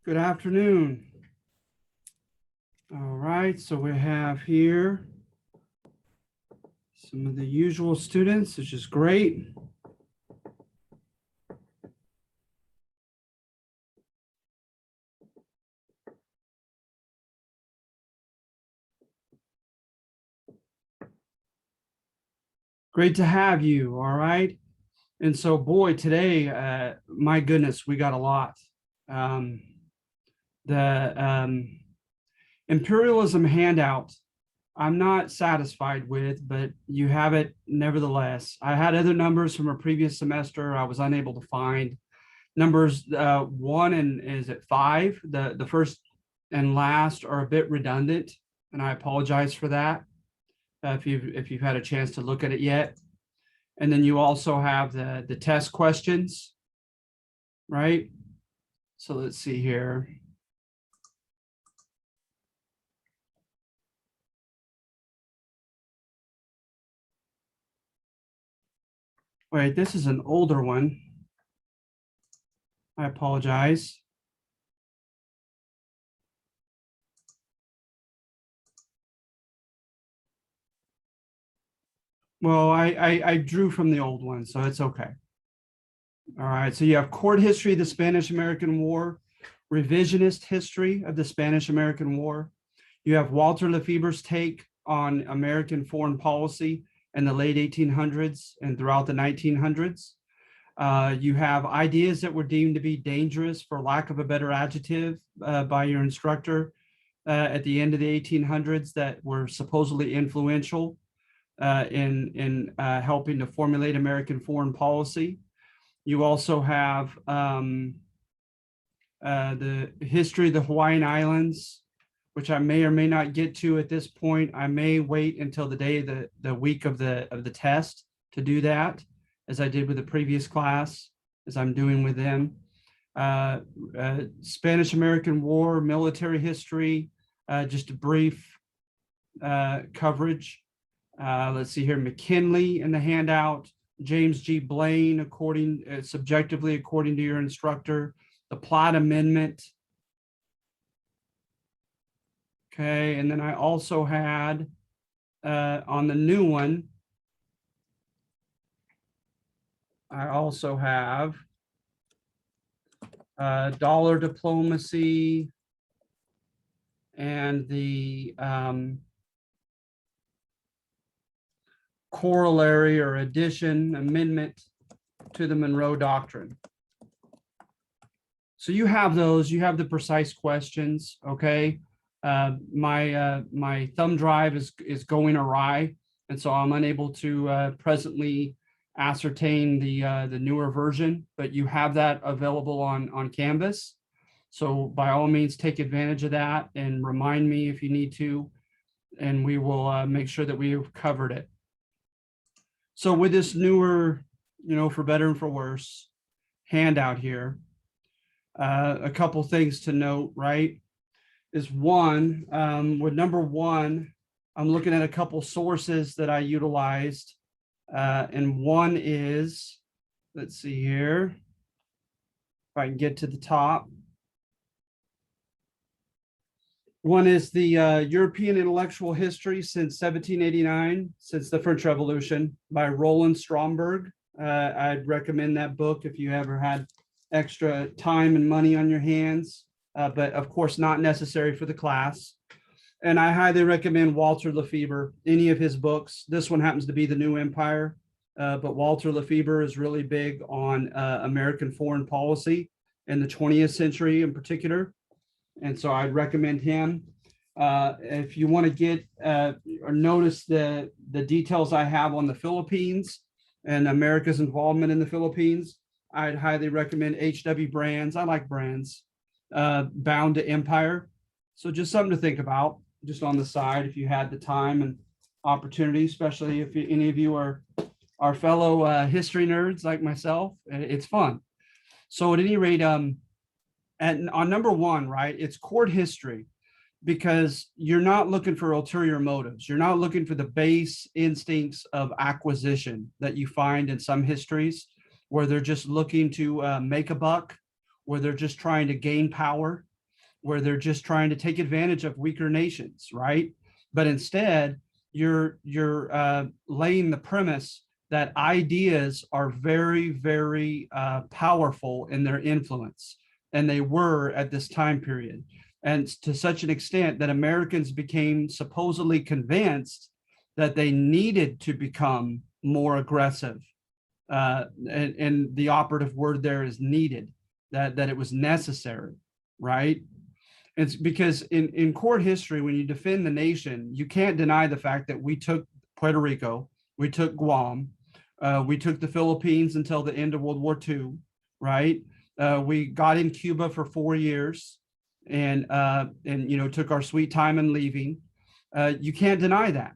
Good afternoon. All right, so we have here some of the usual students, which is great. Great to have you. All right. And so, boy, today, my goodness, we got a lot. Um, the imperialism handout, I'm not satisfied with, but you have it nevertheless. I had other numbers from a previous semester I was unable to find. Numbers one and is it five? The first and last are a bit redundant, and I apologize for that. If you've had a chance to look at it yet, and then you also have the test questions, right? So let's see here. Wait, this is an older one. I apologize. Well, I drew from the old one, so it's okay. All right, so you have court history of the Spanish-American War, revisionist history of the Spanish-American War. You have Walter Lefebvre's take on American foreign policy in the late 1800s and throughout the 1900s. You have ideas that were deemed to be dangerous, for lack of a better adjective, by your instructor at the end of the 1800s that were supposedly influential in helping to formulate American foreign policy. You also have the history of the Hawaiian Islands, which I may or may not get to at this point. I may wait until the day of the week of the test to do that, as I did with the previous class, as I'm doing with them. Spanish-American War, military history, just a brief coverage. Let's see here, McKinley in the handout, James G. Blaine, subjectively according to your instructor, the Platt Amendment. Okay, and then I also had on the new one, I also have dollar diplomacy and the corollary or addition, amendment to the Monroe Doctrine. So you have those, you have the precise questions, okay? My thumb drive is going awry, and so I'm unable to presently ascertain the newer version, but you have that available on Canvas. So by all means, take advantage of that and remind me if you need to, and we will make sure that we've covered it. So with this newer, for better and for worse, handout here, a couple things to note, right? Is one, with number one, I'm looking at a couple sources that I utilized. And one is, let's see here, if I can get to the top. One is the European Intellectual History since 1789, since the French Revolution, by Roland Stromberg. I'd recommend that book if you ever had extra time and money on your hands, but of course not necessary for the class. And I highly recommend Walter Lefebvre, any of his books. This one happens to be The New Empire, but Walter Lefebvre is really big on American foreign policy in the 20th century in particular. And so I'd recommend him. If you want to get or notice the details I have on the Philippines and America's involvement in the Philippines, I'd highly recommend H.W. Brands. I like Brands, Bound to Empire. So just something to think about, just on the side, if you had the time and opportunity, especially if any of you are fellow history nerds like myself. It's fun. So at any rate, and on number one, right, it's court history, because you're not looking for ulterior motives. You're not looking for the base instincts of acquisition that you find in some histories, where they're just looking to make a buck, where they're just trying to gain power. where they're just trying to take advantage of weaker nations, right? But instead, you're laying the premise that ideas are very, very powerful in their influence, and they were at this time period, and to such an extent that Americans became supposedly convinced that they needed to become more aggressive. And the operative word there is needed, that it was necessary, right? It's because in court history, when you defend the nation, you can't deny the fact that we took Puerto Rico, we took Guam, we took the Philippines until the end of World War II, right? We got in Cuba for 4 years, and took our sweet time in leaving. You can't deny that.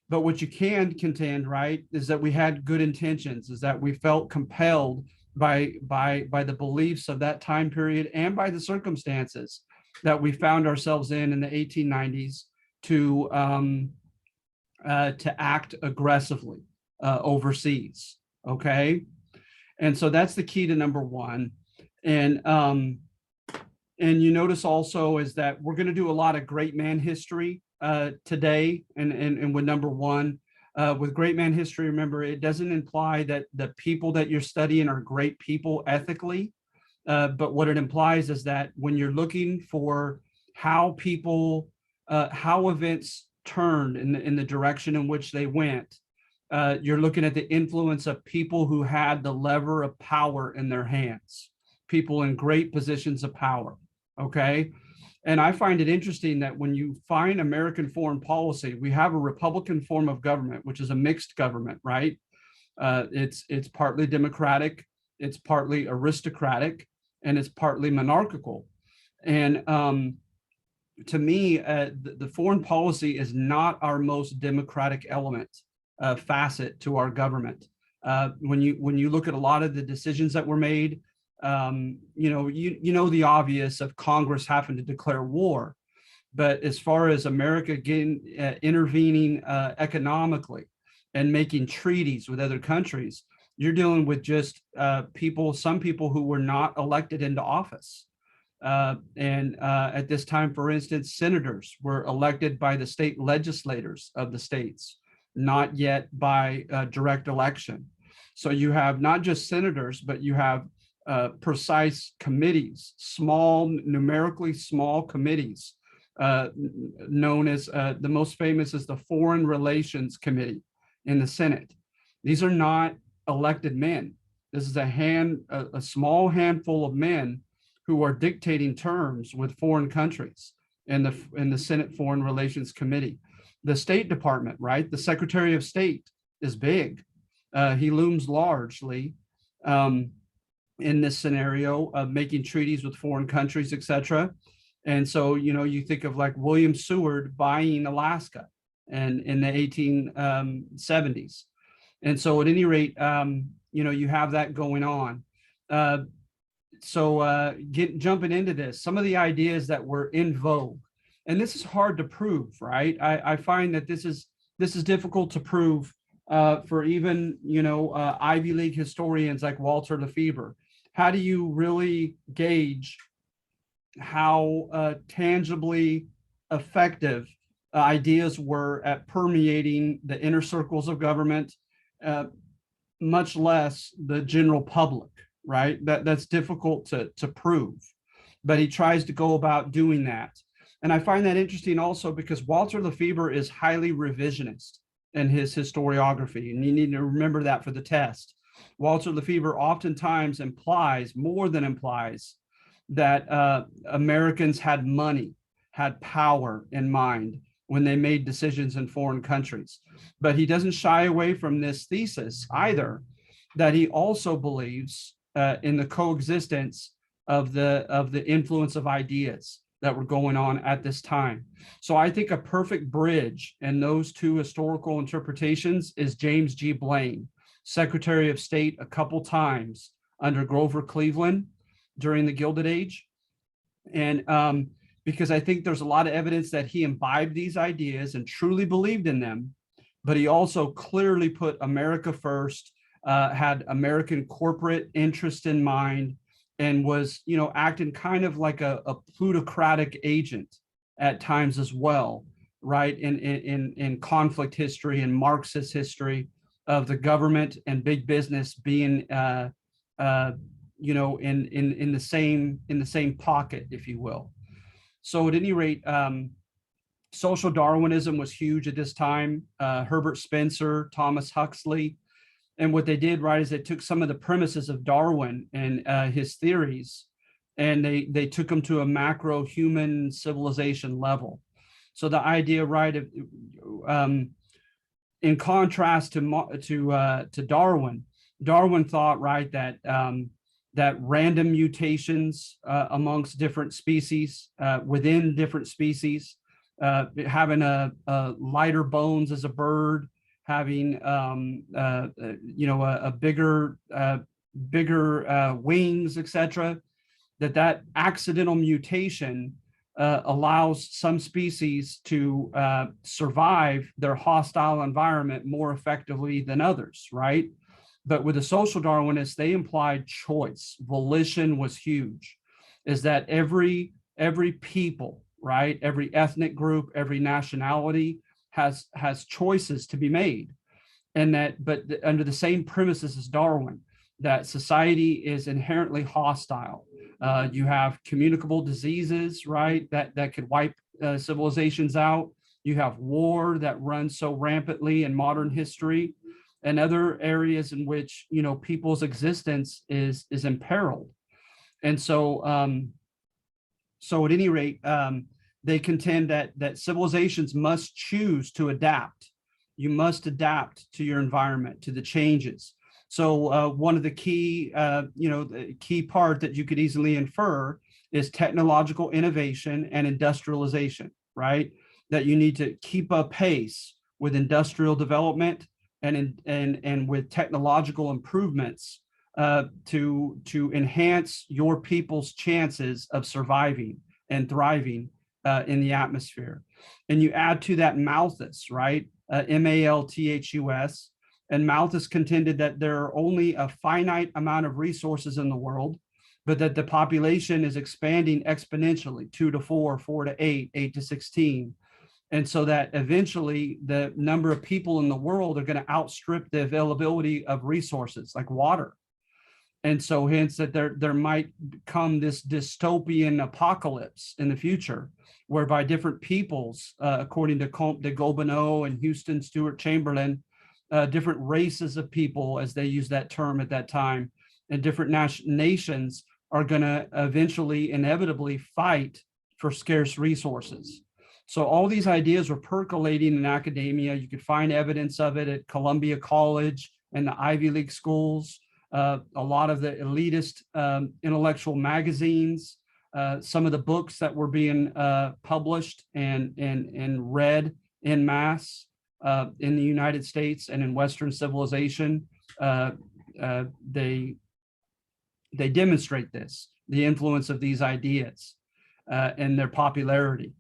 But what you can contend, right, is that we had good intentions, is that we felt compelled by the beliefs of that time period and by the circumstances that we found ourselves in the 1890s to act aggressively overseas. Okay, and so that's the key to number one. And you notice also is that we're going to do a lot of great man history today, and with number one, with great man history, remember, it doesn't imply that the people that you're studying are great people ethically, but what it implies is that when you're looking for how people, how events turned in the direction in which they went, you're looking at the influence of people who had the lever of power in their hands, people in great positions of power, okay? And I find it interesting that when you find American foreign policy, we have a Republican form of government, which is a mixed government, right? It's partly democratic, it's partly aristocratic, and it's partly monarchical. And to me, the foreign policy is not our most democratic element, facet to our government. When you look at a lot of the decisions that were made, the obvious of Congress having to declare war, but as far as America getting intervening economically and making treaties with other countries, you're dealing with just some people who were not elected into office. At this time, for instance, senators were elected by the state legislators of the states, not yet by direct election. So you have not just senators, but you have precise committees, numerically small committees, known as the most famous is the Foreign Relations Committee in the Senate. These are not elected men. This is a small handful of men who are dictating terms with foreign countries in the Senate Foreign Relations Committee. The State Department, right? The Secretary of State is big. He looms largely in this scenario of making treaties with foreign countries, etc. And so, you think of like William Seward buying Alaska and in the 1870s. And so at any rate, you have that going on. Jumping into this, some of the ideas that were in vogue, and this is hard to prove, right? I find that this is difficult to prove for even, Ivy League historians like Walter Lefebvre. How do you really gauge how tangibly effective ideas were at permeating the inner circles of government, much less the general public, right? That's difficult to prove, but he tries to go about doing that. And I find that interesting also because Walter Lefebvre is highly revisionist in his historiography, and you need to remember that for the test. Walter Lefebvre oftentimes more than implies that Americans had money, had power in mind when they made decisions in foreign countries. But he doesn't shy away from this thesis either, that he also believes in the coexistence of the influence of ideas that were going on at this time. So I think a perfect bridge in those two historical interpretations is James G. Blaine, Secretary of State a couple times under Grover Cleveland during the Gilded Age. And because I think there's a lot of evidence that he imbibed these ideas and truly believed in them, but he also clearly put America first, had American corporate interest in mind, and was, acting kind of like a plutocratic agent at times as well, right? In conflict history and Marxist history of the government and big business being, in the same pocket, if you will. So at any rate, social Darwinism was huge at this time. Herbert Spencer, Thomas Huxley, and what they did, right, is they took some of the premises of Darwin and his theories, and they took them to a macro human civilization level. So the idea, right, of, in contrast to Darwin, Darwin thought, right, that that random mutations amongst different species, within different species, having a lighter bones as a bird, having a bigger wings, etc. That accidental mutation allows some species to survive their hostile environment more effectively than others, right? But with the social Darwinists, they implied choice. Volition was huge. Is that every people, right? Every ethnic group, every nationality has choices to be made, and that, but under the same premises as Darwin, that society is inherently hostile. You have communicable diseases, right? That could wipe civilizations out. You have war that runs so rampantly in modern history, and other areas in which people's existence is imperiled. And so, so at any rate, they contend that civilizations must choose to adapt. You must adapt to your environment, to the changes. So one of the key, the key part that you could easily infer is technological innovation and industrialization, right? That you need to keep up pace with industrial development and with technological improvements to enhance your people's chances of surviving and thriving in the atmosphere. And you add to that Malthus, right? Malthus. And Malthus contended that there are only a finite amount of resources in the world, but that the population is expanding exponentially, 2 to 4, 4 to 8, 8 to 16. And so that eventually the number of people in the world are going to outstrip the availability of resources like water. And so hence that there might come this dystopian apocalypse in the future, whereby different peoples, according to Comte de Gobineau and Houston Stewart Chamberlain, different races of people, as they use that term at that time, and different nations are going to eventually, inevitably fight for scarce resources. So all these ideas were percolating in academia. You could find evidence of it at Columbia College and the Ivy League schools, a lot of the elitist intellectual magazines, some of the books that were being published and read en masse in the United States and in Western civilization. They demonstrate this, the influence of these ideas and their popularity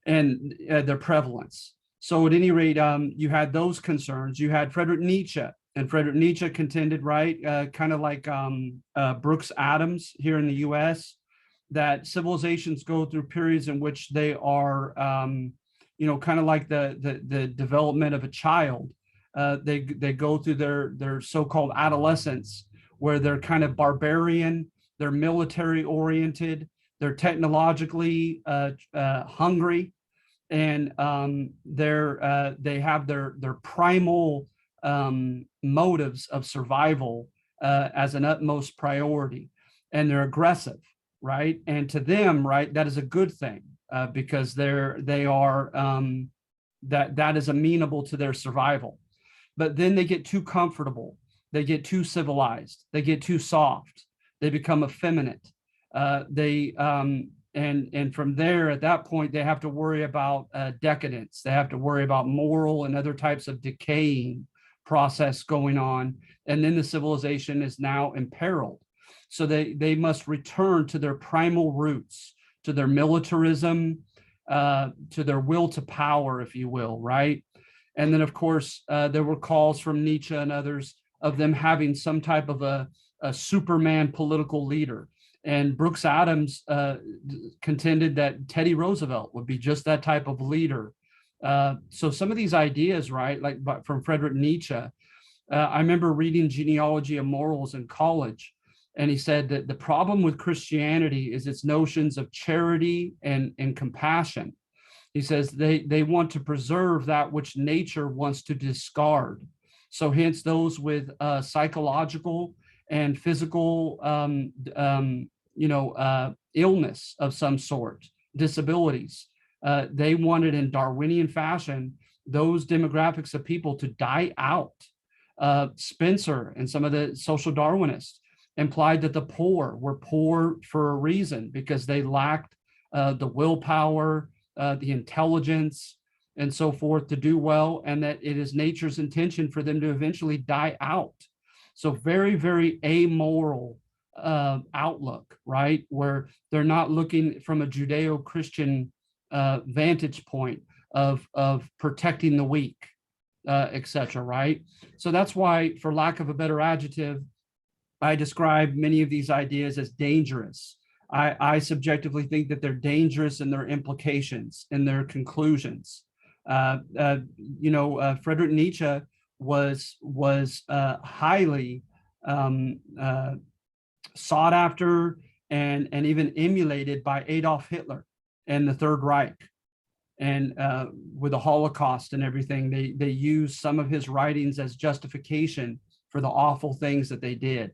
and their prevalence. So at any rate, you had those concerns. You had Friedrich Nietzsche, and Friedrich Nietzsche contended, right, kind of like Brooks Adams here in the US, that civilizations go through periods in which they are, kind of like the development of a child. They go through their so-called adolescence, where they're kind of barbarian, they're military oriented, they're technologically hungry, and they have their primal motives of survival as an utmost priority, and they're aggressive, right? And to them, right, that is a good thing because they are that is amenable to their survival. But then they get too comfortable, they get too civilized, they get too soft, they become effeminate. And from there, at that point, they have to worry about decadence. They have to worry about moral and other types of decaying process going on. And then the civilization is now imperiled. So they must return to their primal roots, to their militarism, to their will to power, if you will, right? And then, of course, there were calls from Nietzsche and others of them having some type of a Superman political leader. And Brooks Adams contended that Teddy Roosevelt would be just that type of leader. So some of these ideas, right, like from Friedrich Nietzsche, I remember reading Genealogy of Morals in college, and he said that the problem with Christianity is its notions of charity and compassion. He says they want to preserve that which nature wants to discard. So hence those with psychological and physical illness of some sort, disabilities. They wanted in Darwinian fashion, those demographics of people to die out. Spencer and some of the social Darwinists implied that the poor were poor for a reason, because they lacked the willpower, the intelligence, and so forth to do well, and that it is nature's intention for them to eventually die out. So very, very amoral outlook, right? Where they're not looking from a Judeo-Christian vantage point of protecting the weak, etc., right? So that's why, for lack of a better adjective, I describe many of these ideas as dangerous. I subjectively think that they're dangerous in their implications, in their conclusions. Friedrich Nietzsche was highly sought after and even emulated by Adolf Hitler and the Third Reich. And with the Holocaust and everything, they used some of his writings as justification for the awful things that they did.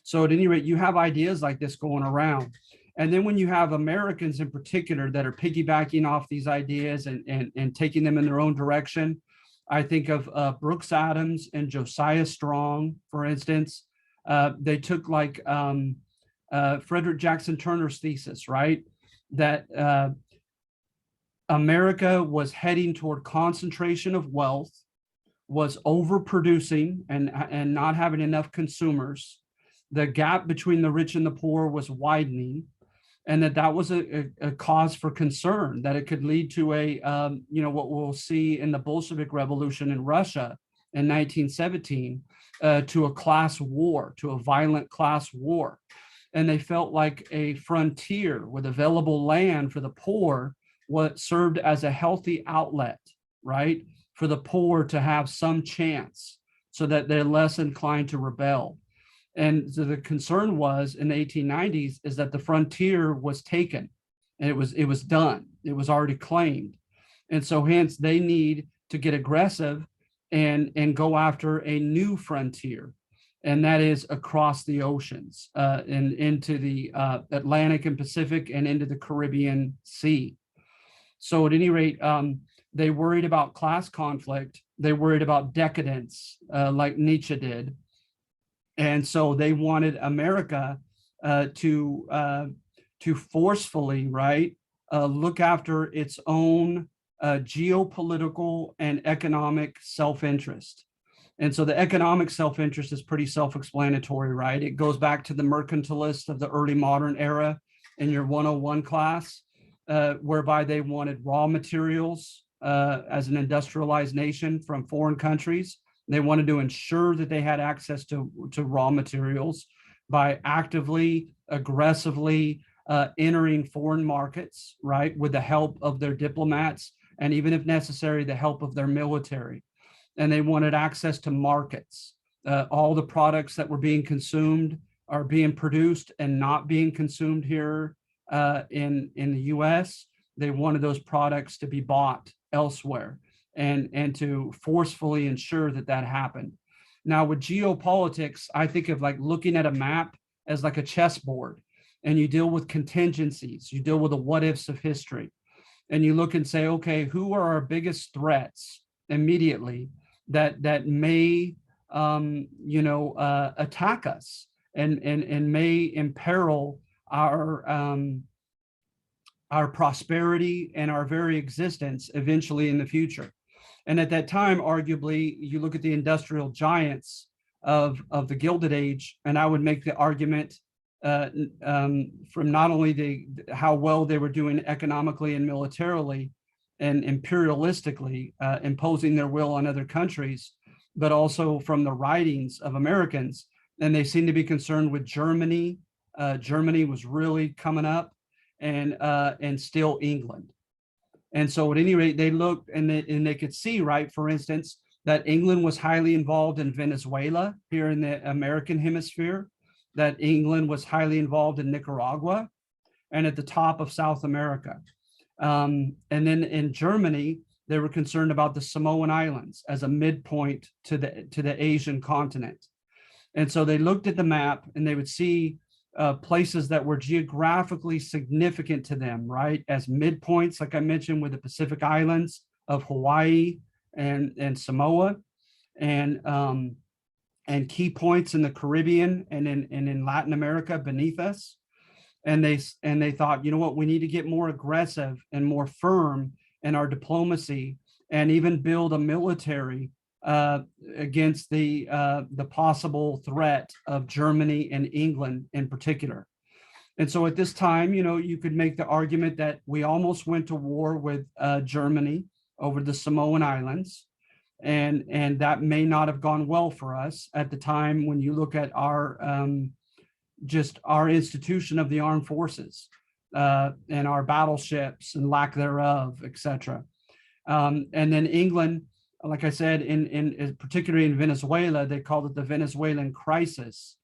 So at any rate, you have ideas like this going around. And then when you have Americans in particular that are piggybacking off these ideas and taking them in their own direction, I think of Brooks Adams and Josiah Strong, for instance. They took like Frederick Jackson Turner's thesis, right? That America was heading toward concentration of wealth, was overproducing and not having enough consumers. The gap between the rich and the poor was widening, and that was a cause for concern, that it could lead to what we'll see in the Bolshevik Revolution in Russia in 1917, to a class war, to a violent class war. And they felt like a frontier with available land for the poor, what served as a healthy outlet, right, for the poor to have some chance so that they're less inclined to rebel. And so the concern was in the 1890s is that the frontier was taken and it was done. It was already claimed. And so hence they need to get aggressive and go after a new frontier. And that is across the oceans and into the Atlantic and Pacific and into the Caribbean Sea. So at any rate, they worried about class conflict. They worried about decadence, like Nietzsche did. And so they wanted America to forcefully, right, look after its own geopolitical and economic self-interest. And so the economic self-interest is pretty self-explanatory, right? It goes back to the mercantilists of the early modern era in your 101 class, whereby they wanted raw materials as an industrialized nation from foreign countries. They wanted to ensure that they had access to raw materials by actively, aggressively entering foreign markets, right, with the help of their diplomats, and even if necessary, the help of their military. And they wanted access to markets. All the products that were being consumed are being produced and not being consumed here in the US. They wanted those products to be bought elsewhere and to forcefully ensure that that happened. Now with geopolitics, I think of like looking at a map as like a chessboard, and you deal with contingencies, you deal with the what ifs of history, and you look and say, okay, who are our biggest threats immediately that may attack us and may imperil our prosperity and our very existence eventually in the future. And at that time, arguably, you look at the industrial giants of the Gilded Age, and I would make the argument from not only how well they were doing economically and militarily and imperialistically, imposing their will on other countries, but also from the writings of Americans. And they seem to be concerned with Germany. Germany was really coming up, and still England. And so at any rate, they looked and they could see, right, for instance, that England was highly involved in Venezuela here in the American hemisphere, that England was highly involved in Nicaragua and at the top of South America. And then in Germany, they were concerned about the Samoan Islands as a midpoint to the Asian continent. And so they looked at the map and they would see places that were geographically significant to them, right, as midpoints, like I mentioned, with the Pacific Islands of Hawaii and Samoa, and key points in the Caribbean and in Latin America beneath us. And they thought, you know what, we need to get more aggressive and more firm in our diplomacy, and even build a military against the possible threat of Germany and England in particular. And so at this time, you know, you could make the argument that we almost went to war with Germany over the Samoan Islands, and that may not have gone well for us at the time when you look at our just our institution of the armed forces and our battleships and lack thereof, etc. And then England, like I said, in particularly in Venezuela, they called it the Venezuelan crisis.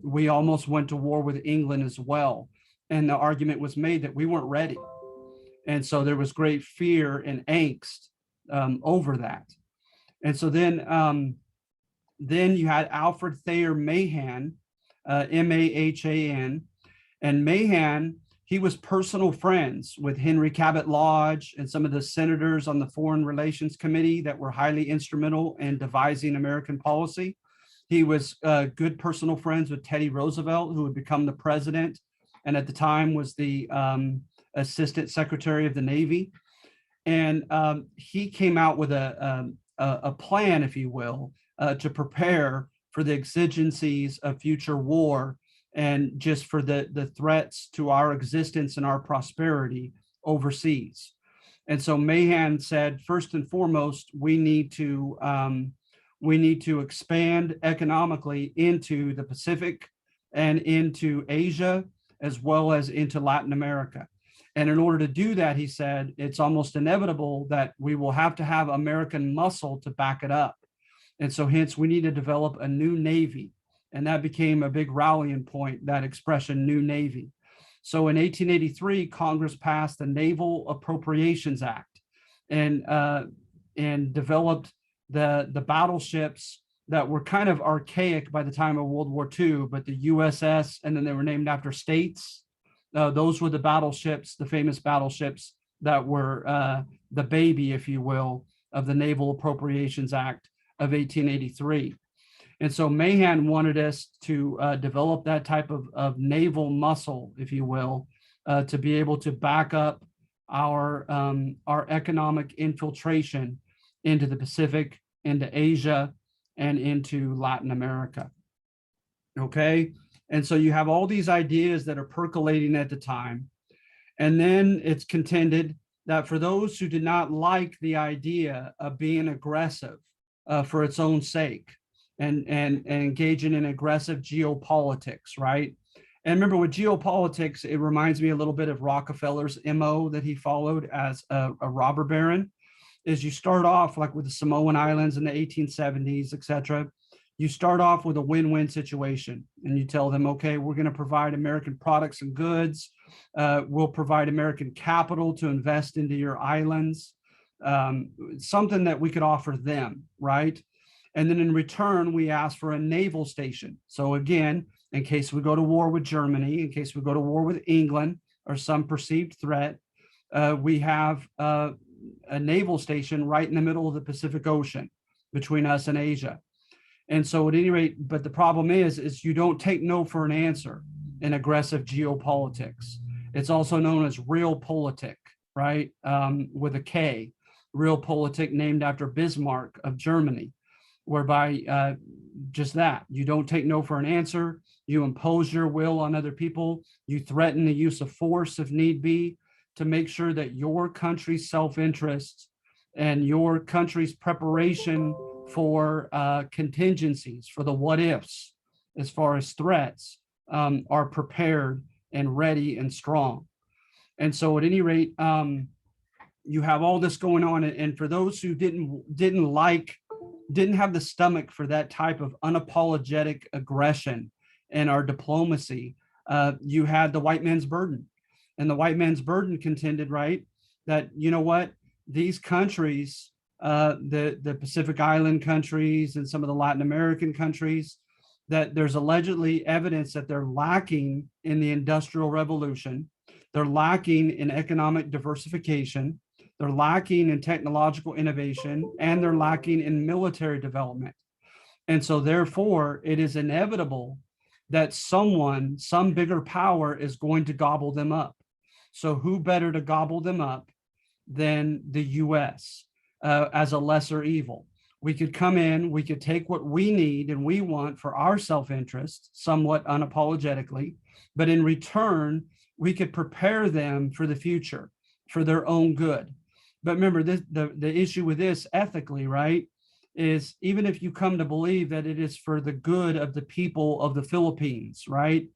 We almost went to war with England as well. And the argument was made that we weren't ready. And so there was great fear and angst over that. And so then you had Alfred Thayer Mahan, Mahan, and Mahan, he was personal friends with Henry Cabot Lodge and some of the senators on the Foreign Relations Committee that were highly instrumental in devising American policy. He was good personal friends with Teddy Roosevelt, who would become the president, and at the time was the Assistant Secretary of the Navy. And he came out with a plan, if you will, to prepare for the exigencies of future war, and just for the threats to our existence and our prosperity overseas. And so Mahan said, first and foremost, we need to expand economically into the Pacific and into Asia, as well as into Latin America. And in order to do that, he said, it's almost inevitable that we will have to have American muscle to back it up. And so hence we need to develop a new Navy. And that became a big rallying point, that expression, new Navy. So in 1883, Congress passed the Naval Appropriations Act and developed the battleships that were kind of archaic by the time of World War II, but the USS, and then they were named after states. Those were the battleships, the famous battleships that were the baby, if you will, of the Naval Appropriations Act of 1883. And so Mahan wanted us to develop that type of naval muscle, if you will, to be able to back up our economic infiltration into the Pacific, into Asia, and into Latin America. Okay, and so you have all these ideas that are percolating at the time. And then it's contended that for those who did not like the idea of being aggressive for its own sake, and engaging in aggressive geopolitics, right? And remember, with geopolitics, it reminds me a little bit of Rockefeller's MO that he followed as a robber baron. Is you start off like with the Samoan Islands in the 1870s, et cetera. You start off with a win-win situation, and you tell them, okay, we're going to provide American products and goods. We'll provide American capital to invest into your islands, something that we could offer them, right? And then in return, we ask for a naval station. So again, in case we go to war with Germany, in case we go to war with England or some perceived threat, we have a naval station right in the middle of the Pacific Ocean between us and Asia. And so at any rate, but the problem is you don't take no for an answer in aggressive geopolitics. It's also known as realpolitik, right? With a K, realpolitik, named after Bismarck of Germany, whereby just that, you don't take no for an answer, you impose your will on other people, you threaten the use of force if need be to make sure that your country's self-interest and your country's preparation for contingencies, for the what ifs, as far as threats, are prepared and ready and strong. And so at any rate, you have all this going on. And for those who didn't have the stomach for that type of unapologetic aggression in our diplomacy, you had the white man's burden. And the white man's burden contended, right, that, you know what, these countries, the Pacific Island countries and some of the Latin American countries, that there's allegedly evidence that they're lacking in the Industrial Revolution. They're lacking in economic diversification. They're lacking in technological innovation, and they're lacking in military development. And so therefore, it is inevitable that some bigger power is going to gobble them up. So who better to gobble them up than the US as a lesser evil? We could come in, we could take what we need and we want for our self-interest, somewhat unapologetically, but in return, we could prepare them for the future, for their own good. But remember, the issue with this ethically, right, is even if you come to believe that it is for the good of the people of the Philippines, right,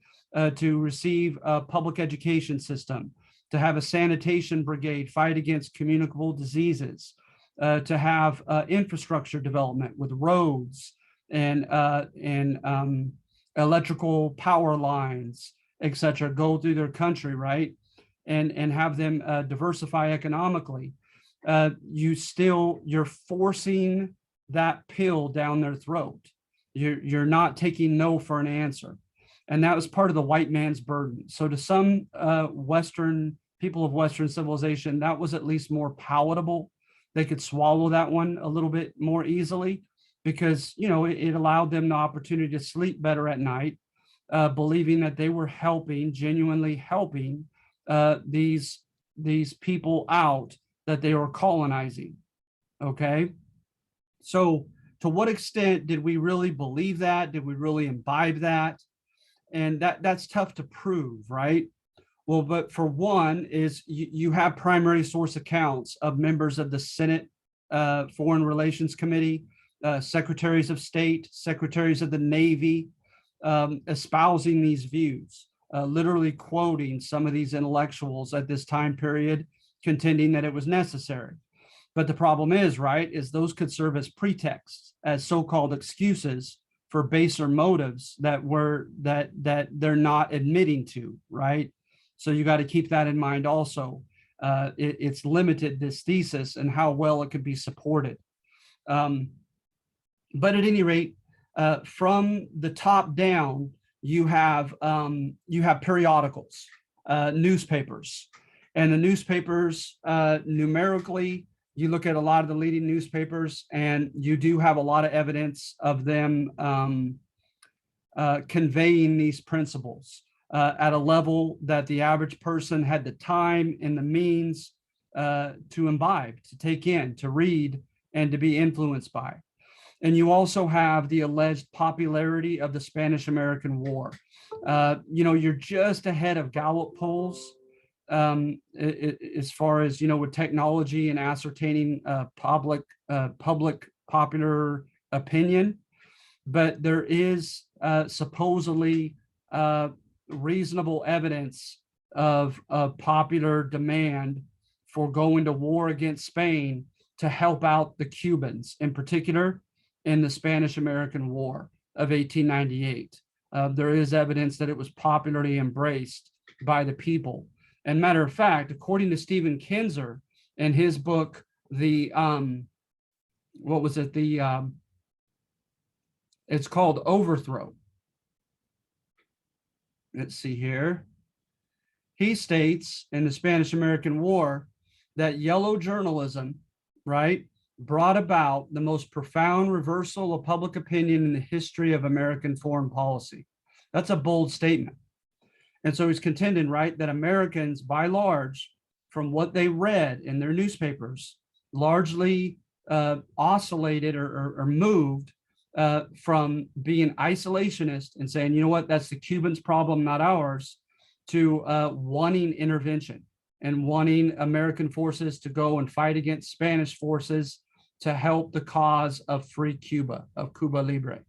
to receive a public education system, to have a sanitation brigade fight against communicable diseases, to have infrastructure development with roads and electrical power lines, et cetera, go through their country, right, and have them diversify economically. You're forcing that pill down their throat. You're not taking no for an answer. And that was part of the white man's burden. So to some people of Western civilization, that was at least more palatable. They could swallow that one a little bit more easily because, you know, it allowed them the opportunity to sleep better at night, believing that they were genuinely helping these people out that they were colonizing. Okay. So to what extent did we really believe that? Did we really imbibe that? And that's tough to prove, right? Well, but for one is you have primary source accounts of members of the Senate Foreign Relations Committee, secretaries of state, secretaries of the Navy, espousing these views, literally quoting some of these intellectuals at this time period, contending that it was necessary. But the problem is, right, is those could serve as pretexts, as so-called excuses for baser motives that they're not admitting to, right? So you got to keep that in mind also. It's limited, this thesis, and how well it could be supported. But at any rate, from the top down, you have periodicals, newspapers, and the newspapers numerically. You look at a lot of the leading newspapers, and you do have a lot of evidence of them conveying these principles at a level that the average person had the time and the means to imbibe, to take in, to read, and to be influenced by. And you also have the alleged popularity of the Spanish-American War. You're just ahead of Gallup polls as far as, with technology and ascertaining public popular opinion. But there is supposedly reasonable evidence of popular demand for going to war against Spain to help out the Cubans, in particular in the Spanish-American War of 1898. There is evidence that it was popularly embraced by the people. And matter of fact, according to Stephen Kinzer in his book, it's called Overthrow. Let's see here. He states in the Spanish-American War that yellow journalism, right, brought about the most profound reversal of public opinion in the history of American foreign policy. That's a bold statement. And so he's contending, right, that Americans, by large, from what they read in their newspapers, largely oscillated or moved from being isolationist and saying, you know what, that's the Cubans' problem, not ours, to wanting intervention and wanting American forces to go and fight against Spanish forces to help the cause of free Cuba, of Cuba Libre.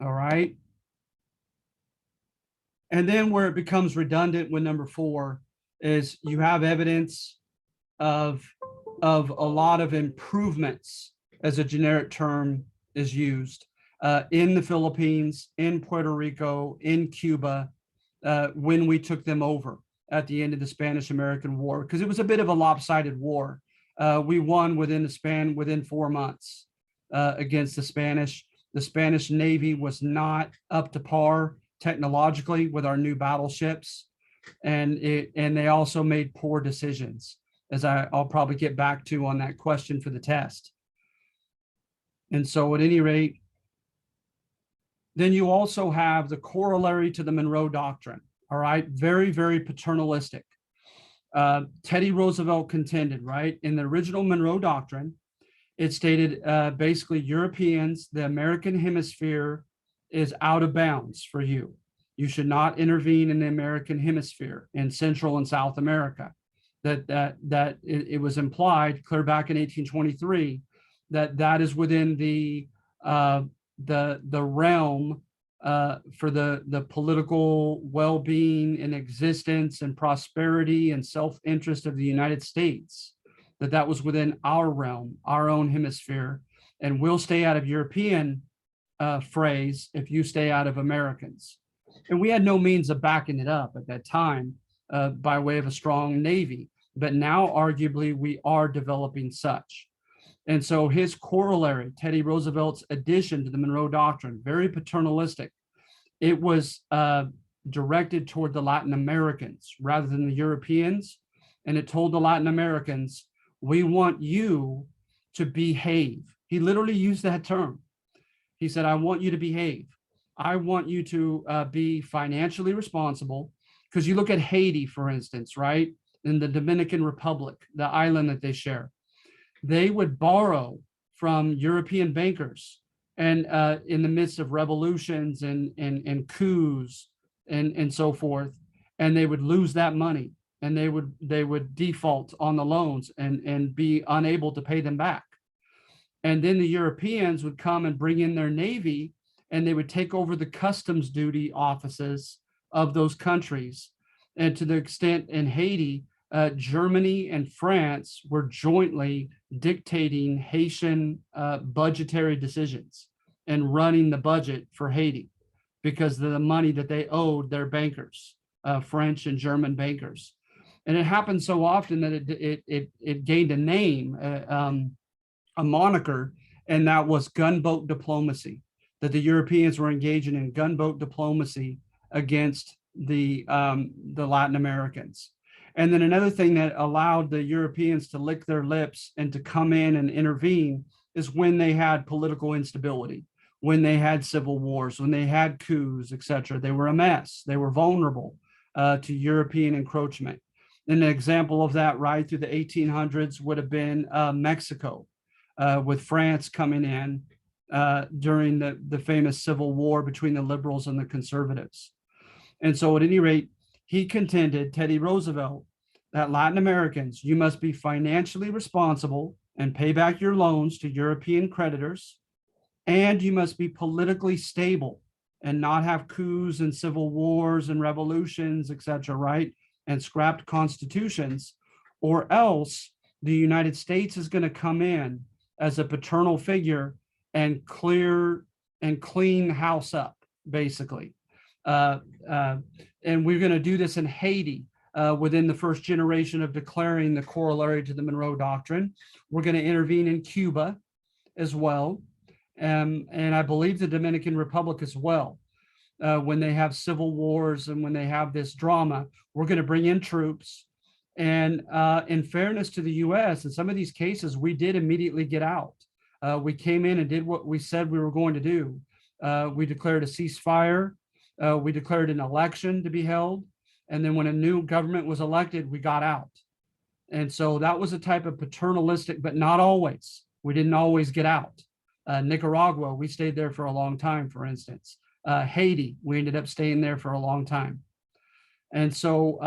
All right. And then where it becomes redundant with number 4 is you have evidence of a lot of improvements, as a generic term is used, in the Philippines, in Puerto Rico, in Cuba, when we took them over at the end of the Spanish-American War, because it was a bit of a lopsided war. We won within 4 months against the Spanish. The Spanish Navy was not up to par technologically with our new battleships, and they also made poor decisions, as I'll probably get back to on that question for the test. And so at any rate, then you also have the corollary to the Monroe Doctrine. All right, very, very paternalistic. Teddy Roosevelt contended, right, in the original Monroe Doctrine, it stated basically Europeans, the American hemisphere is out of bounds for you. You should not intervene in the American hemisphere in Central and South America. That it was implied clear back in 1823 that is within the realm for the political well-being and existence and prosperity and self-interest of the United States, that was within our realm, our own hemisphere, and we'll stay out of European phrase if you stay out of Americans. And we had no means of backing it up at that time by way of a strong Navy, but now arguably we are developing such. And so his corollary, Teddy Roosevelt's addition to the Monroe Doctrine, very paternalistic. It was directed toward the Latin Americans rather than the Europeans. And it told the Latin Americans, we want you to behave. He literally used that term. He said, I want you to behave. I want you to be financially responsible. Because you look at Haiti, for instance, right? In the Dominican Republic, the island that they share. They would borrow from European bankers, and in the midst of revolutions and coups and so forth, and they would lose that money, and they would default on the loans and be unable to pay them back. And then the Europeans would come and bring in their navy, and they would take over the customs duty offices of those countries. And to the extent in Haiti, Germany and France were jointly dictating Haitian budgetary decisions and running the budget for Haiti because of the money that they owed their bankers, French and German bankers. And it happened so often that it gained a name, a moniker, and that was gunboat diplomacy, that the Europeans were engaging in gunboat diplomacy against the Latin Americans. And then another thing that allowed the Europeans to lick their lips and to come in and intervene is when they had political instability, when they had civil wars, when they had coups, etc. They were a mess. They were vulnerable to European encroachment. And an example of that right through the 1800s would have been Mexico, with France coming in during the famous civil war between the liberals and the conservatives. And so at any rate, he contended, Teddy Roosevelt, that Latin Americans, you must be financially responsible and pay back your loans to European creditors, and you must be politically stable and not have coups and civil wars and revolutions, etc., right? And scrapped constitutions, or else the United States is going to come in as a paternal figure and clean house up, basically. And we're going to do this in Haiti within the first generation of declaring the corollary to the Monroe Doctrine. We're going to intervene in Cuba as well. And I believe the Dominican Republic as well. When they have civil wars and when they have this drama, we're going to bring in troops. And in fairness to the US, in some of these cases, we did immediately get out. We came in and did what we said we were going to do. We declared a ceasefire. We declared an election to be held. And then when a new government was elected, we got out. And so that was a type of paternalistic, but not always. We didn't always get out. Nicaragua, we stayed there for a long time, for instance. Haiti, we ended up staying there for a long time. And so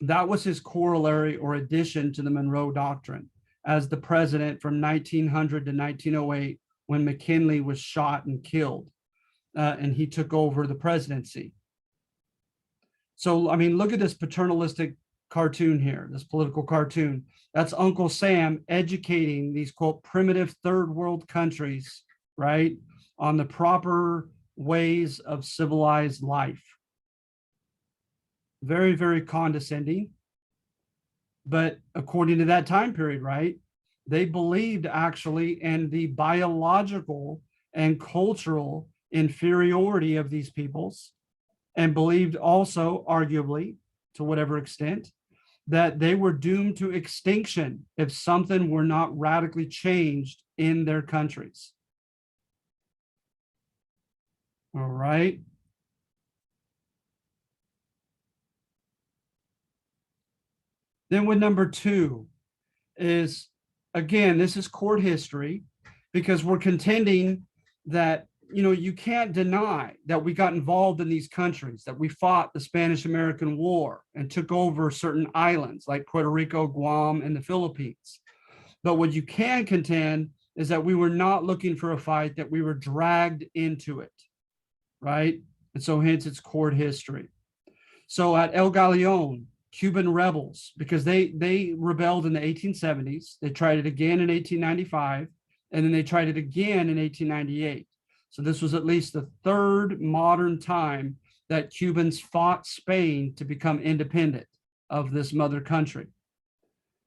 that was his corollary or addition to the Monroe Doctrine. as the president from 1900 to 1908 when McKinley was shot and killed, and he took over the presidency. So, I mean, look at this paternalistic cartoon here, this political cartoon. That's Uncle Sam educating these, quote, primitive third world countries, right, on the proper ways of civilized life. Very, very condescending. But according to that time period, right, they believed actually in the biological and cultural inferiority of these peoples, and believed also, arguably, to whatever extent, that they were doomed to extinction if something were not radically changed in their countries. All right. Then with number two is, again, this is court history, because we're contending that, you know, you can't deny that we got involved in these countries, that we fought the Spanish-American War and took over certain islands like Puerto Rico, Guam, and the Philippines. But what you can contend is that we were not looking for a fight, that we were dragged into it, right? And so hence it's court history. So at El Galeon, Cuban rebels, because they rebelled in the 1870s, they tried it again in 1895, and then they tried it again in 1898. So this was at least the third modern time that Cubans fought Spain to become independent of this mother country.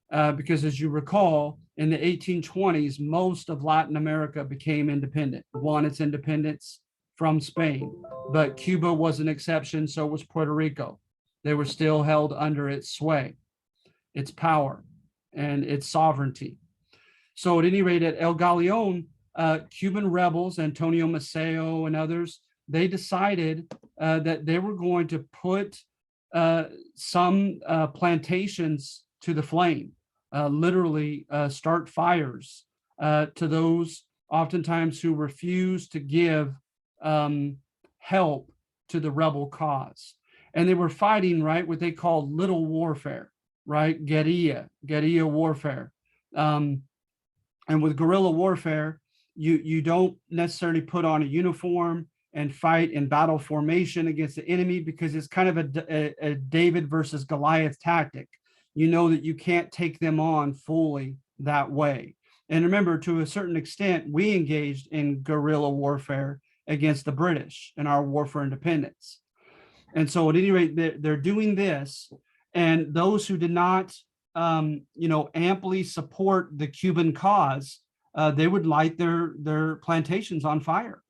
Because as you recall, in the 1820s, most of Latin America became independent, won its independence from Spain. But Cuba was an exception, so was Puerto Rico. They were still held under its sway, its power, and its sovereignty. So at any rate, at El Galeon, Cuban rebels, Antonio Maceo and others, they decided that they were going to put some plantations to the flame, literally start fires to those oftentimes who refused to give help to the rebel cause. And they were fighting, right, what they called little warfare, right, guerrilla warfare. And with guerrilla warfare, you don't necessarily put on a uniform and fight in battle formation against the enemy, because it's kind of a David versus Goliath tactic. You know that you can't take them on fully that way. And remember, to a certain extent, we engaged in guerrilla warfare against the British in our war for independence. And so at any rate, they're doing this, and those who did not, amply support the Cuban cause, they would light their plantations on fire.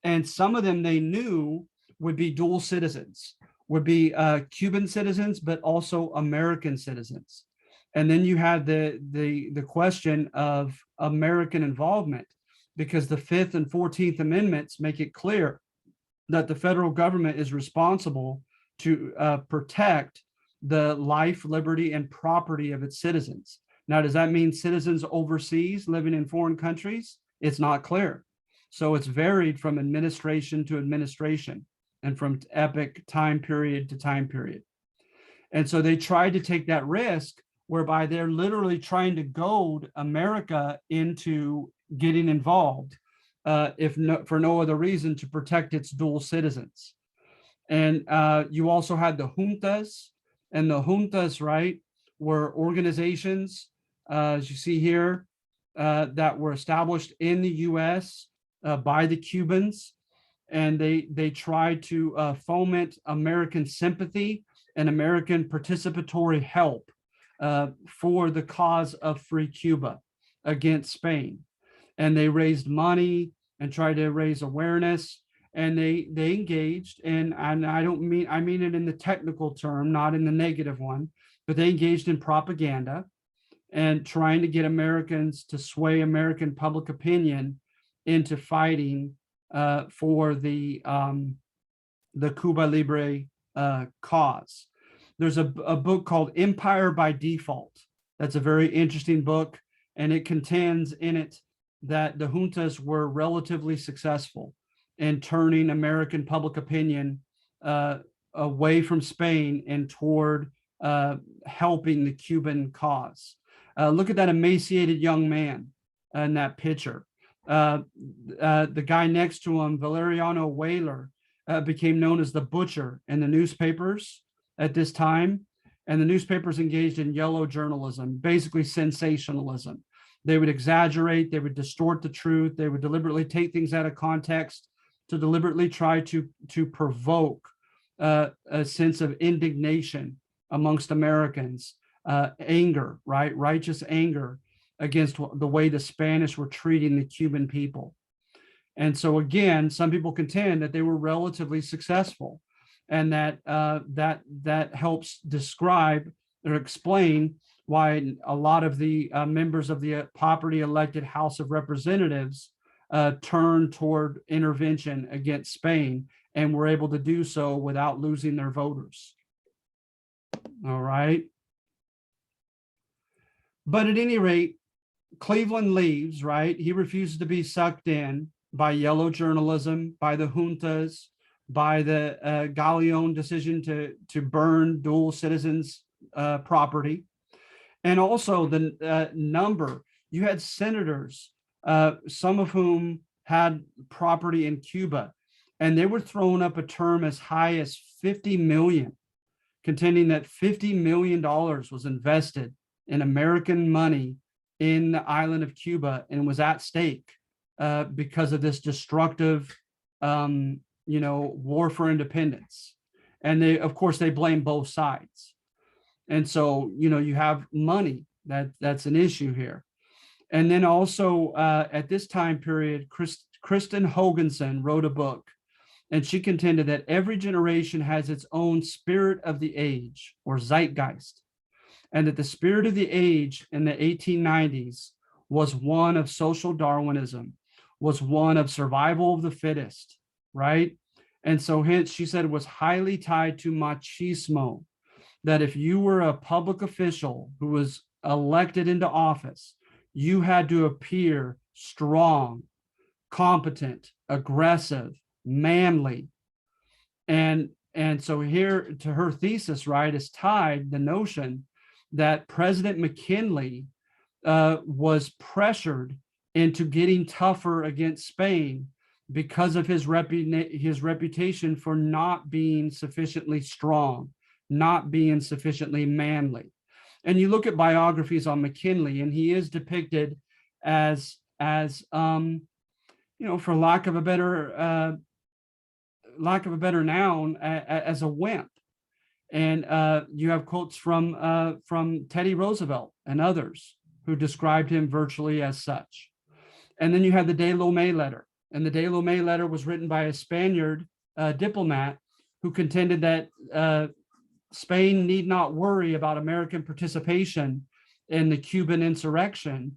And some of them they knew would be dual citizens, would be Cuban citizens, but also American citizens. And then you had the question of American involvement, because the 5th and 14th Amendments make it clear that the federal government is responsible to protect the life, liberty, and property of its citizens. Now, does that mean citizens overseas living in foreign countries? It's not clear. So it's varied from administration to administration and from epoch time period to time period. And so they tried to take that risk, whereby they're literally trying to goad America into getting involved, for no other reason, to protect its dual citizens. And you also had the juntas, and the juntas, right, were organizations, as you see here, that were established in the U.S. By the Cubans, and they tried to foment American sympathy and American participatory help for the cause of free Cuba against Spain. And they raised money and tried to raise awareness, and they engaged in, and I mean it in the technical term, not in the negative one, but they engaged in propaganda and trying to get Americans to sway American public opinion into fighting for the Cuba Libre cause. There's a book called Empire by Default. That's a very interesting book, and it contends in it that the juntas were relatively successful in turning American public opinion away from Spain and toward helping the Cuban cause. Look at that emaciated young man in that picture. The guy next to him, Valeriano Weyler, became known as the butcher in the newspapers at this time. And the newspapers engaged in yellow journalism, basically sensationalism. They would exaggerate, they would distort the truth, they would deliberately take things out of context to deliberately try to provoke a sense of indignation amongst Americans, anger, right? Righteous anger against the way the Spanish were treating the Cuban people. And so again, some people contend that they were relatively successful, and that helps describe or explain why a lot of the members of the properly elected House of Representatives turned toward intervention against Spain and were able to do so without losing their voters. All right. But at any rate, Cleveland leaves, right? He refuses to be sucked in by yellow journalism, by the juntas, by the Galeon decision to burn dual citizens' property. And also the number, you had senators, some of whom had property in Cuba, and they were throwing up a term as high as 50 million, contending that $50 million was invested in American money in the island of Cuba and was at stake because of this destructive, war for independence. And they, of course, they blame both sides. And so, you have money that's an issue here. And then also at this time period, Kristen Hoganson wrote a book, and she contended that every generation has its own spirit of the age, or zeitgeist, and that the spirit of the age in the 1890s was one of social Darwinism, was one of survival of the fittest, right? And so hence she said it was highly tied to machismo, that if you were a public official who was elected into office, you had to appear strong, competent, aggressive, manly. And so here to her thesis, right, is tied the notion that President McKinley was pressured into getting tougher against Spain because of his reputation for not being sufficiently strong, not being sufficiently manly. And you look at biographies on McKinley, and he is depicted as for lack of a better noun, as a wimp. And you have quotes from Teddy Roosevelt and others who described him virtually as such. And then you have the De Lome letter. And the De Lome letter was written by a Spaniard diplomat who contended that Spain need not worry about American participation in the Cuban insurrection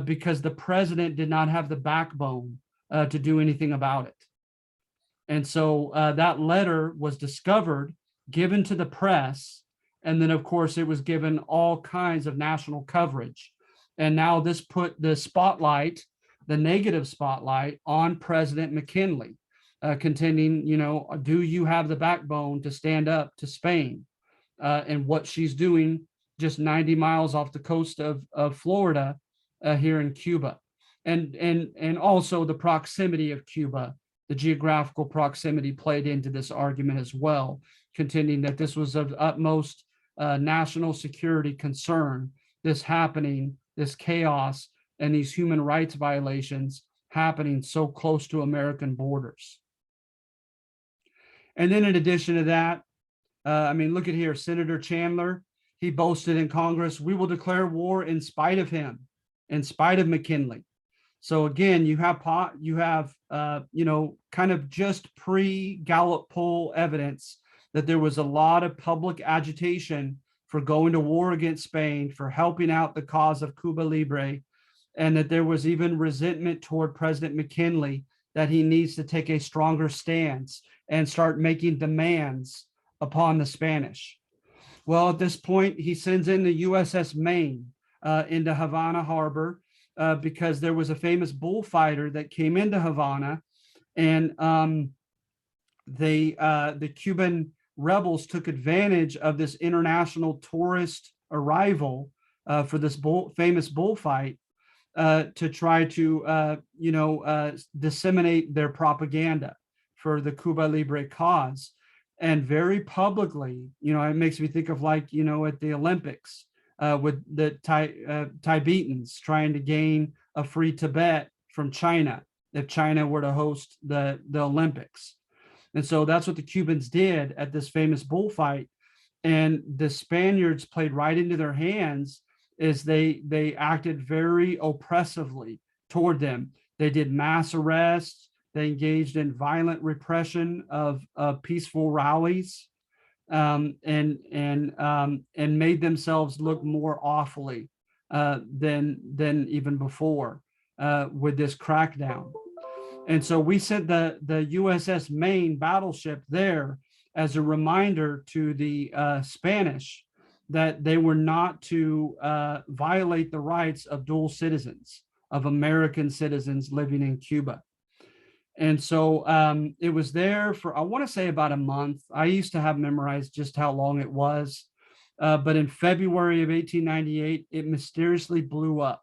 because the president did not have the backbone to do anything about it. And so that letter was discovered, given to the press, and then of course it was given all kinds of national coverage. And now this put the spotlight, the negative spotlight, on President McKinley, contending, do you have the backbone to stand up to Spain and what she's doing just 90 miles off the coast of Florida here in Cuba. And also the proximity of Cuba, the geographical proximity played into this argument as well, contending that this was of utmost national security concern, this happening, this chaos, and these human rights violations happening so close to American borders. And then in addition to that, look at here, Senator Chandler, he boasted in Congress, we will declare war in spite of him, in spite of McKinley. So again, you have kind of just pre-Gallup poll evidence that there was a lot of public agitation for going to war against Spain, for helping out the cause of Cuba Libre, and that there was even resentment toward President McKinley that he needs to take a stronger stance and start making demands upon the Spanish. Well, at this point, he sends in the USS Maine into Havana Harbor because there was a famous bullfighter that came into Havana, and the Cuban rebels took advantage of this international tourist arrival for this famous bullfight to try to, disseminate their propaganda for the Cuba Libre cause. And very publicly, it makes me think of like, at the Olympics with the Tibetans trying to gain a free Tibet from China if China were to host the Olympics. And so that's what the Cubans did at this famous bullfight. And the Spaniards played right into their hands as they acted very oppressively toward them. They did mass arrests. They engaged in violent repression of peaceful rallies, and made themselves look more awfully than even before with this crackdown. And so we sent the USS Maine battleship there as a reminder to the Spanish that they were not to violate the rights of dual citizens, of American citizens living in Cuba. And so it was there for, I want to say, about a month. I used to have memorized just how long it was. But in February of 1898, it mysteriously blew up.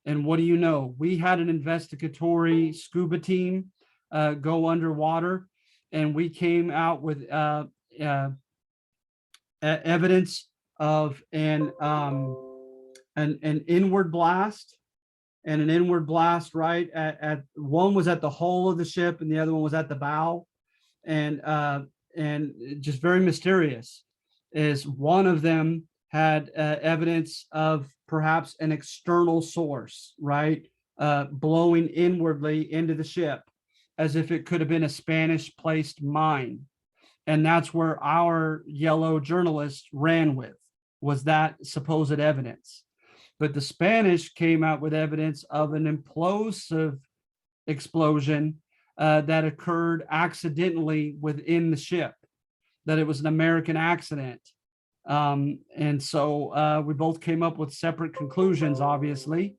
And what do you know? We had an investigatory scuba team go underwater, and we came out with evidence of an inward blast, and an inward blast right at one was at the hull of the ship and the other one was at the bow. And just very mysterious is one of them had evidence of perhaps an external source, right? Blowing inwardly into the ship as if it could have been a Spanish placed mine. And that's where our yellow journalists ran with, was that supposed evidence. But the Spanish came out with evidence of an implosive explosion that occurred accidentally within the ship, that it was an American accident. And so we both came up with separate conclusions, obviously,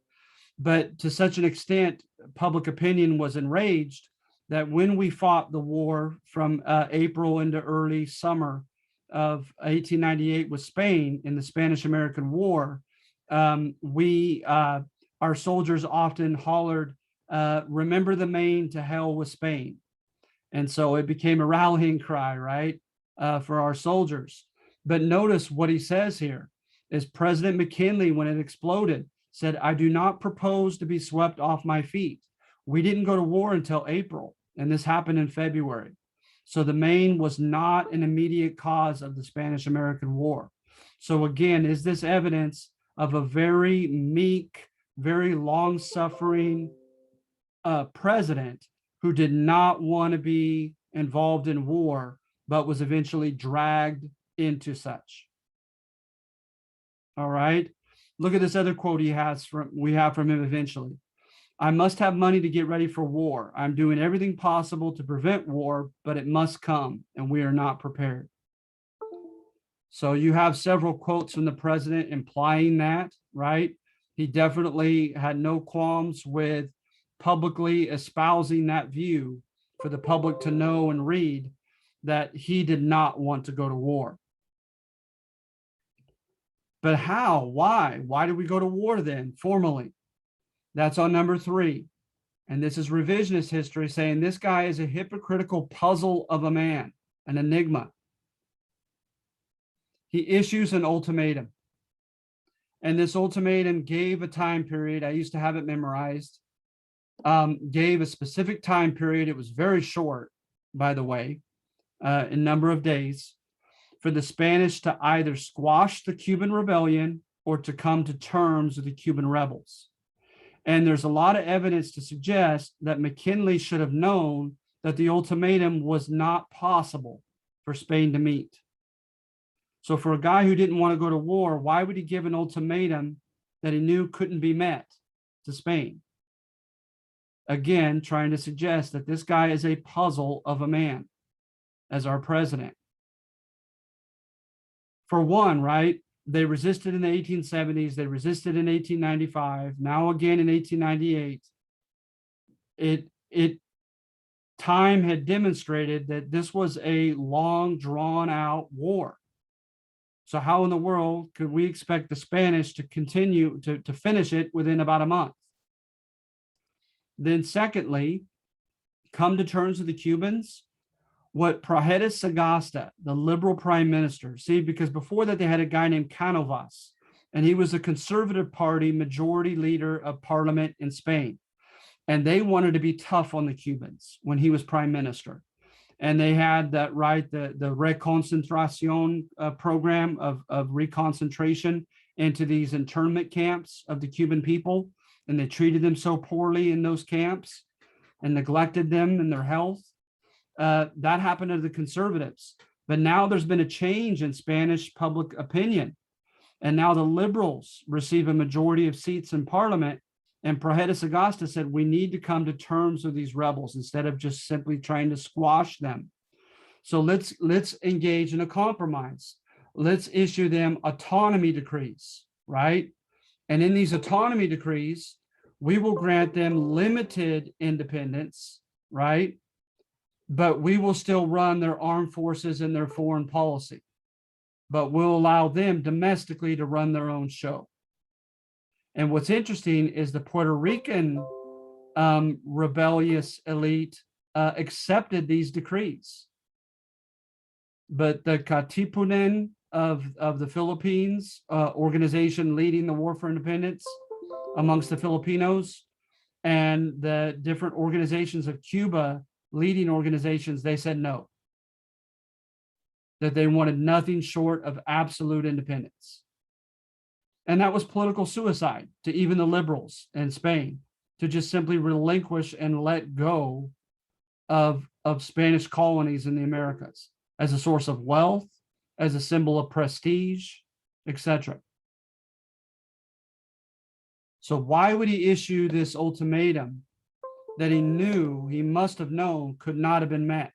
but to such an extent, public opinion was enraged that when we fought the war from April into early summer of 1898 with Spain in the Spanish-American War, our soldiers often hollered, remember the Maine, to hell with Spain. And so it became a rallying cry, right, for our soldiers. But notice what he says here is President McKinley, when it exploded, said, I do not propose to be swept off my feet. We didn't go to war until April, and this happened in February. So the Maine was not an immediate cause of the Spanish-American War. So again, is this evidence of a very meek, very long-suffering president who did not want to be involved in war, but was eventually dragged into such? All right. Look at this other quote we have from him eventually. I must have money to get ready for war. I'm doing everything possible to prevent war, but it must come, and we are not prepared. So you have several quotes from the president implying that, right? He definitely had no qualms with publicly espousing that view for the public to know and read, that he did not want to go to war. But how? Why? Why did we go to war then, formally? That's on number 3. And this is revisionist history saying this guy is a hypocritical puzzle of a man, an enigma. He issues an ultimatum. And this ultimatum gave a time period. I used to have it memorized. Gave a specific time period. It was very short, by the way, in number of days, for the Spanish to either squash the Cuban rebellion or to come to terms with the Cuban rebels. And there's a lot of evidence to suggest that McKinley should have known that the ultimatum was not possible for Spain to meet. So for a guy who didn't want to go to war, why would he give an ultimatum that he knew couldn't be met to Spain? Again, trying to suggest that this guy is a puzzle of a man as our president. For one, right, they resisted in the 1870s, they resisted in 1895, now again in 1898. Time had demonstrated that this was a long, drawn out war. So how in the world could we expect the Spanish to continue to finish it within about a month? Then secondly, come to terms with the Cubans. What Prajedes Sagasta, the liberal prime minister, see, because before that they had a guy named Canovas, and he was a conservative party majority leader of parliament in Spain. And they wanted to be tough on the Cubans when he was prime minister. And they had that right, the Reconcentracion program of reconcentration into these internment camps of the Cuban people. And they treated them so poorly in those camps and neglected them and their health. That happened to the conservatives. But now there's been a change in Spanish public opinion. And now the liberals receive a majority of seats in parliament. And Prajedes Sagasta said, we need to come to terms with these rebels instead of just simply trying to squash them. So let's engage in a compromise. Let's issue them autonomy decrees, right? And in these autonomy decrees, we will grant them limited independence, right? But we will still run their armed forces and their foreign policy. But we'll allow them domestically to run their own show. And what's interesting is the Puerto Rican rebellious elite accepted these decrees. But the Katipunan of the Philippines, organization leading the war for independence amongst the Filipinos, and the different organizations of Cuba, leading organizations, they said no. That they wanted nothing short of absolute independence. And that was political suicide to even the liberals in Spain, to just simply relinquish and let go of Spanish colonies in the Americas as a source of wealth, as a symbol of prestige, etc. So why would he issue this ultimatum that he knew, he must have known, could not have been met?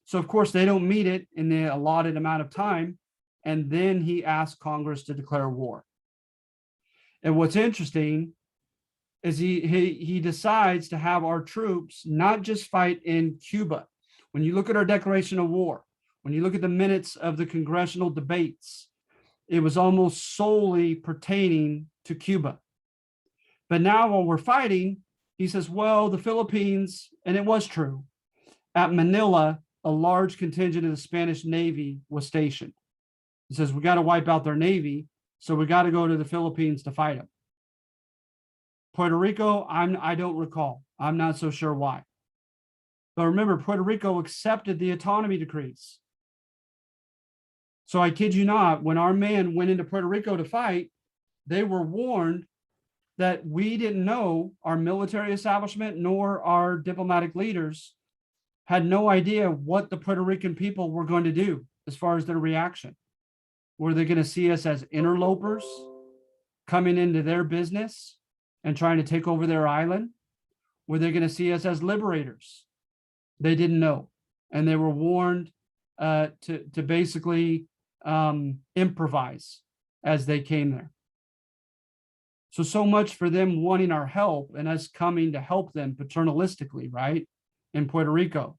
So of course they don't meet it in the allotted amount of time, and then he asked Congress to declare war. And what's interesting is he decides to have our troops not just fight in Cuba. When you look at our declaration of war, when you look at the minutes of the congressional debates, it was almost solely pertaining to Cuba. But now while we're fighting, he says, well, the Philippines, and it was true, at Manila, a large contingent of the Spanish Navy was stationed. He says, we got to wipe out their Navy, so we got to go to the Philippines to fight them. Puerto Rico, I don't recall. I'm not so sure why. But remember, Puerto Rico accepted the autonomy decrees. So I kid you not, when our men went into Puerto Rico to fight, they were warned that we didn't know, our military establishment nor our diplomatic leaders had no idea what the Puerto Rican people were going to do as far as their reaction. Were they going to see us as interlopers coming into their business and trying to take over their island? Were they going to see us as liberators? They didn't know. And they were warned to basically improvise as they came there. So much for them wanting our help and us coming to help them paternalistically, right? In Puerto Rico.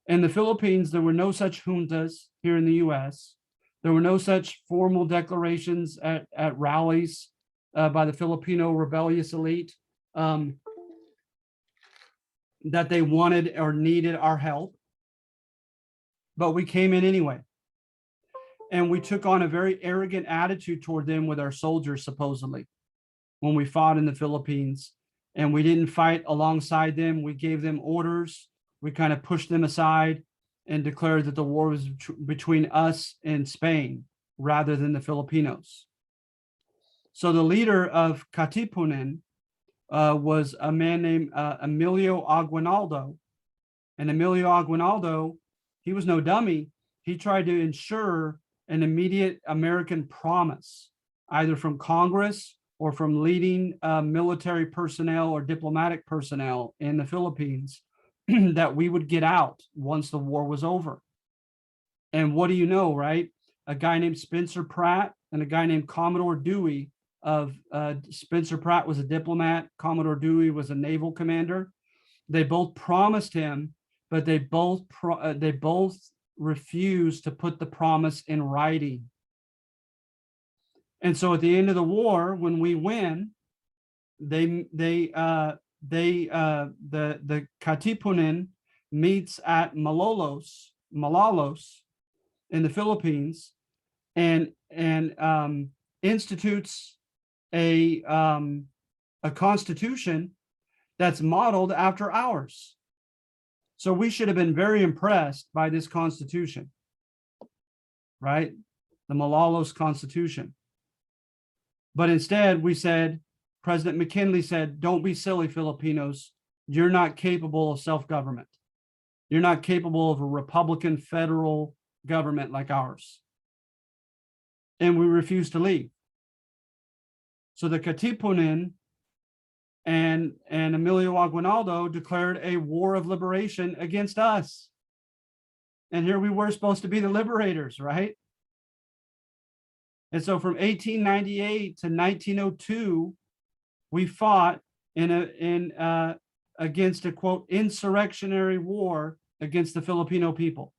In the Philippines, there were no such juntas here in the US. There were no such formal declarations at rallies by the Filipino rebellious elite that they wanted or needed our help. But we came in anyway. And we took on a very arrogant attitude toward them with our soldiers, supposedly, when we fought in the Philippines. And we didn't fight alongside them. We gave them orders. We kind of pushed them aside and declared that the war was between us and Spain rather than the Filipinos. So the leader of Katipunan was a man named Emilio Aguinaldo. And Emilio Aguinaldo, he was no dummy. He tried to ensure an immediate American promise, either from Congress or from leading military personnel or diplomatic personnel in the Philippines, that we would get out once the war was over. And what do you know, right? A guy named Spencer Pratt and a guy named Commodore Dewey of Spencer Pratt was a diplomat. Commodore Dewey was a naval commander. They both promised him, but they both refused to put the promise in writing And so at the end of the war, when we win, the Katipunan meets at Malolos in the Philippines, and institutes a constitution that's modeled after ours. So we should have been very impressed by this constitution, right? The Malolos Constitution. But instead, we said, President McKinley said, don't be silly, Filipinos. You're not capable of self-government. You're not capable of a Republican federal government like ours. And we refused to leave. So the Katipunan and Emilio Aguinaldo declared a war of liberation against us. And here we were supposed to be the liberators, right? And so from 1898 to 1902, we fought against a, quote, insurrectionary war against the Filipino people.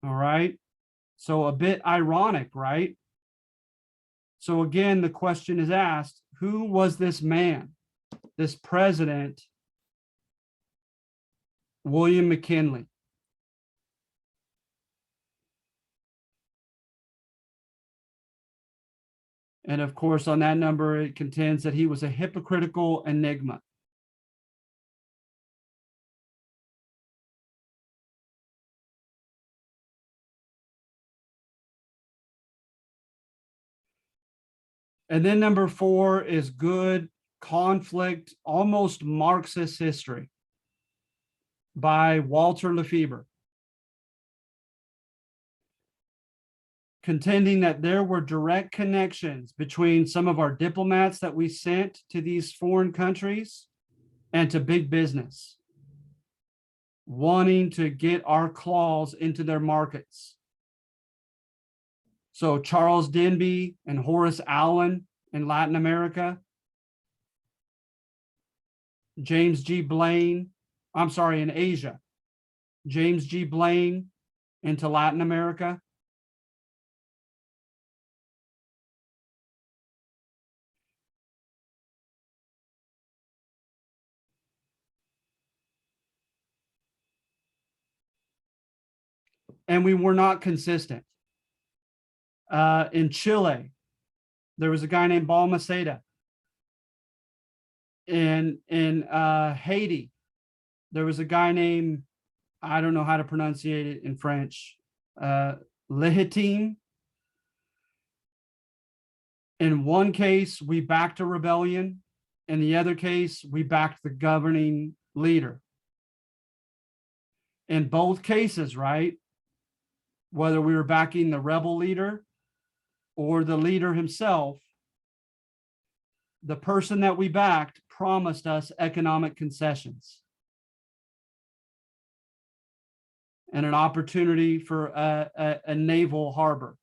All right. So a bit ironic, right? So again, the question is asked, who was this man, this president, William McKinley? And of course, on that number, it contends that he was a hypocritical enigma. And then number 4 is good conflict, almost Marxist history by Walter Lefebvre, contending that there were direct connections between some of our diplomats that we sent to these foreign countries and to big business, wanting to get our claws into their markets. So Charles Denby and Horace Allen in Latin America, James G. Blaine, I'm sorry, in Asia, James G. Blaine into Latin America. And we were not consistent. In Chile, there was a guy named Balmaceda. In Haiti, there was a guy named, I don't know how to pronounce it in French, Lehitime. In one case, we backed a rebellion. In the other case, we backed the governing leader. In both cases, right, whether we were backing the rebel leader or the leader himself, the person that we backed promised us economic concessions and an opportunity for a naval harbor.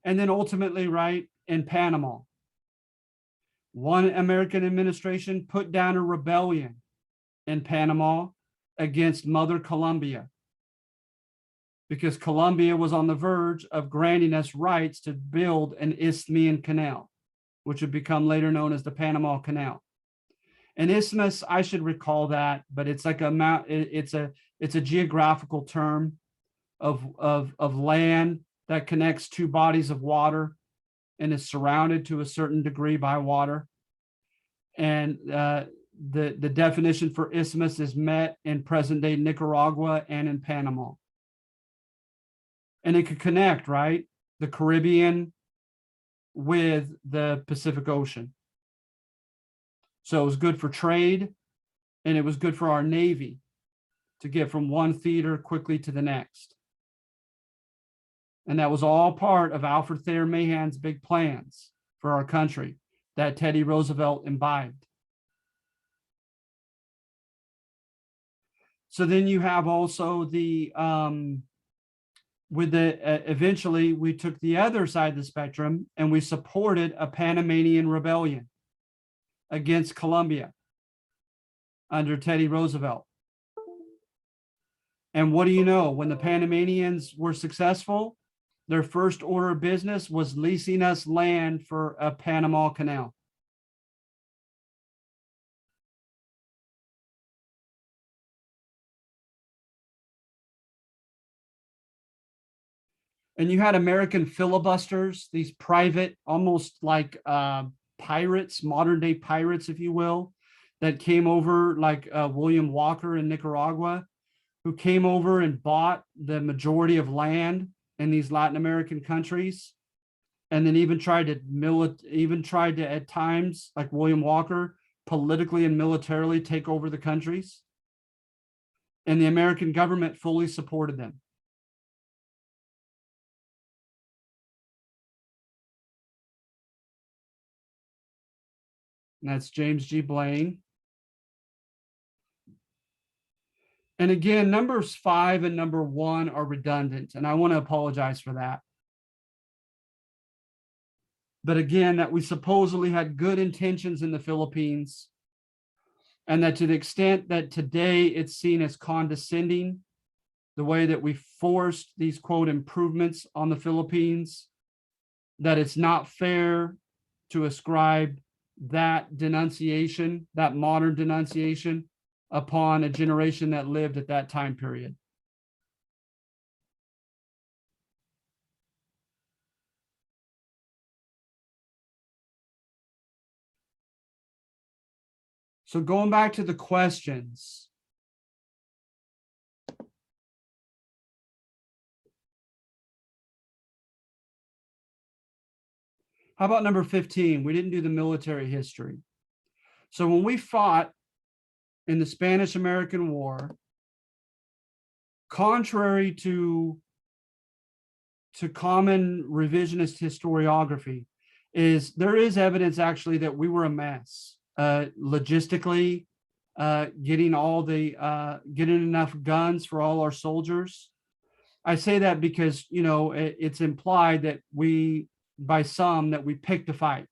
And then ultimately, right, in Panama, one American administration put down a rebellion in Panama against Mother Columbia, because Colombia was on the verge of granting us rights to build an Isthmian canal, which would become later known as the Panama Canal. An isthmus, I should recall that, but it's like it's a geographical term of land that connects two bodies of water and is surrounded to a certain degree by water. And the definition for isthmus is met in present-day Nicaragua and in Panama. And it could connect, right, the Caribbean with the Pacific Ocean. So it was good for trade, and it was good for our Navy to get from one theater quickly to the next. And that was all part of Alfred Thayer Mahan's big plans for our country that Teddy Roosevelt imbibed. So then you have also the, eventually we took the other side of the spectrum and we supported a Panamanian rebellion against Colombia under Teddy Roosevelt. And what do you know? When the Panamanians were successful, their first order of business was leasing us land for a Panama Canal. And you had American filibusters, these private, almost like pirates, modern day pirates, if you will, that came over, like William Walker in Nicaragua, who came over and bought the majority of land in these Latin American countries, and then even tried to at times, like William Walker, politically and militarily take over the countries. And the American government fully supported them. And that's James G. Blaine. And again, numbers 5 and number 1 are redundant, and I want to apologize for that. But again, that we supposedly had good intentions in the Philippines, and that to the extent that today it's seen as condescending, the way that we forced these quote improvements on the Philippines, that it's not fair to ascribe that denunciation, that modern denunciation, upon a generation that lived at that time period. So going back to the questions. How about number 15? We didn't do the military history. So when we fought in the Spanish-American War, contrary to common revisionist historiography, there is evidence actually that we were a mess logistically, getting enough guns for all our soldiers. I say that because, you know, it's implied that by some, that we picked a fight.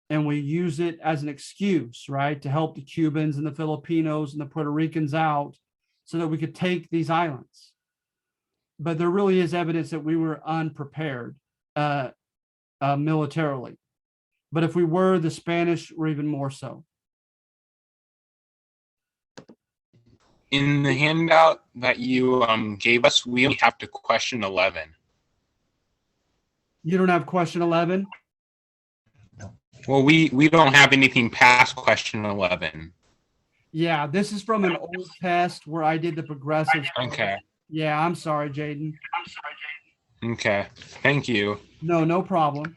And we use it as an excuse, right, to help the Cubans and the Filipinos and the Puerto Ricans out so that we could take these islands. But there really is evidence that we were unprepared militarily. But if we were, the Spanish were even more so. In the handout that you gave us, we only have to question 11. You don't have question 11? Well, we don't have anything past question 11. Yeah, this is from an old test where I did the progressive. Okay. Yeah, I'm sorry, Jaden. Okay. Thank you. No problem.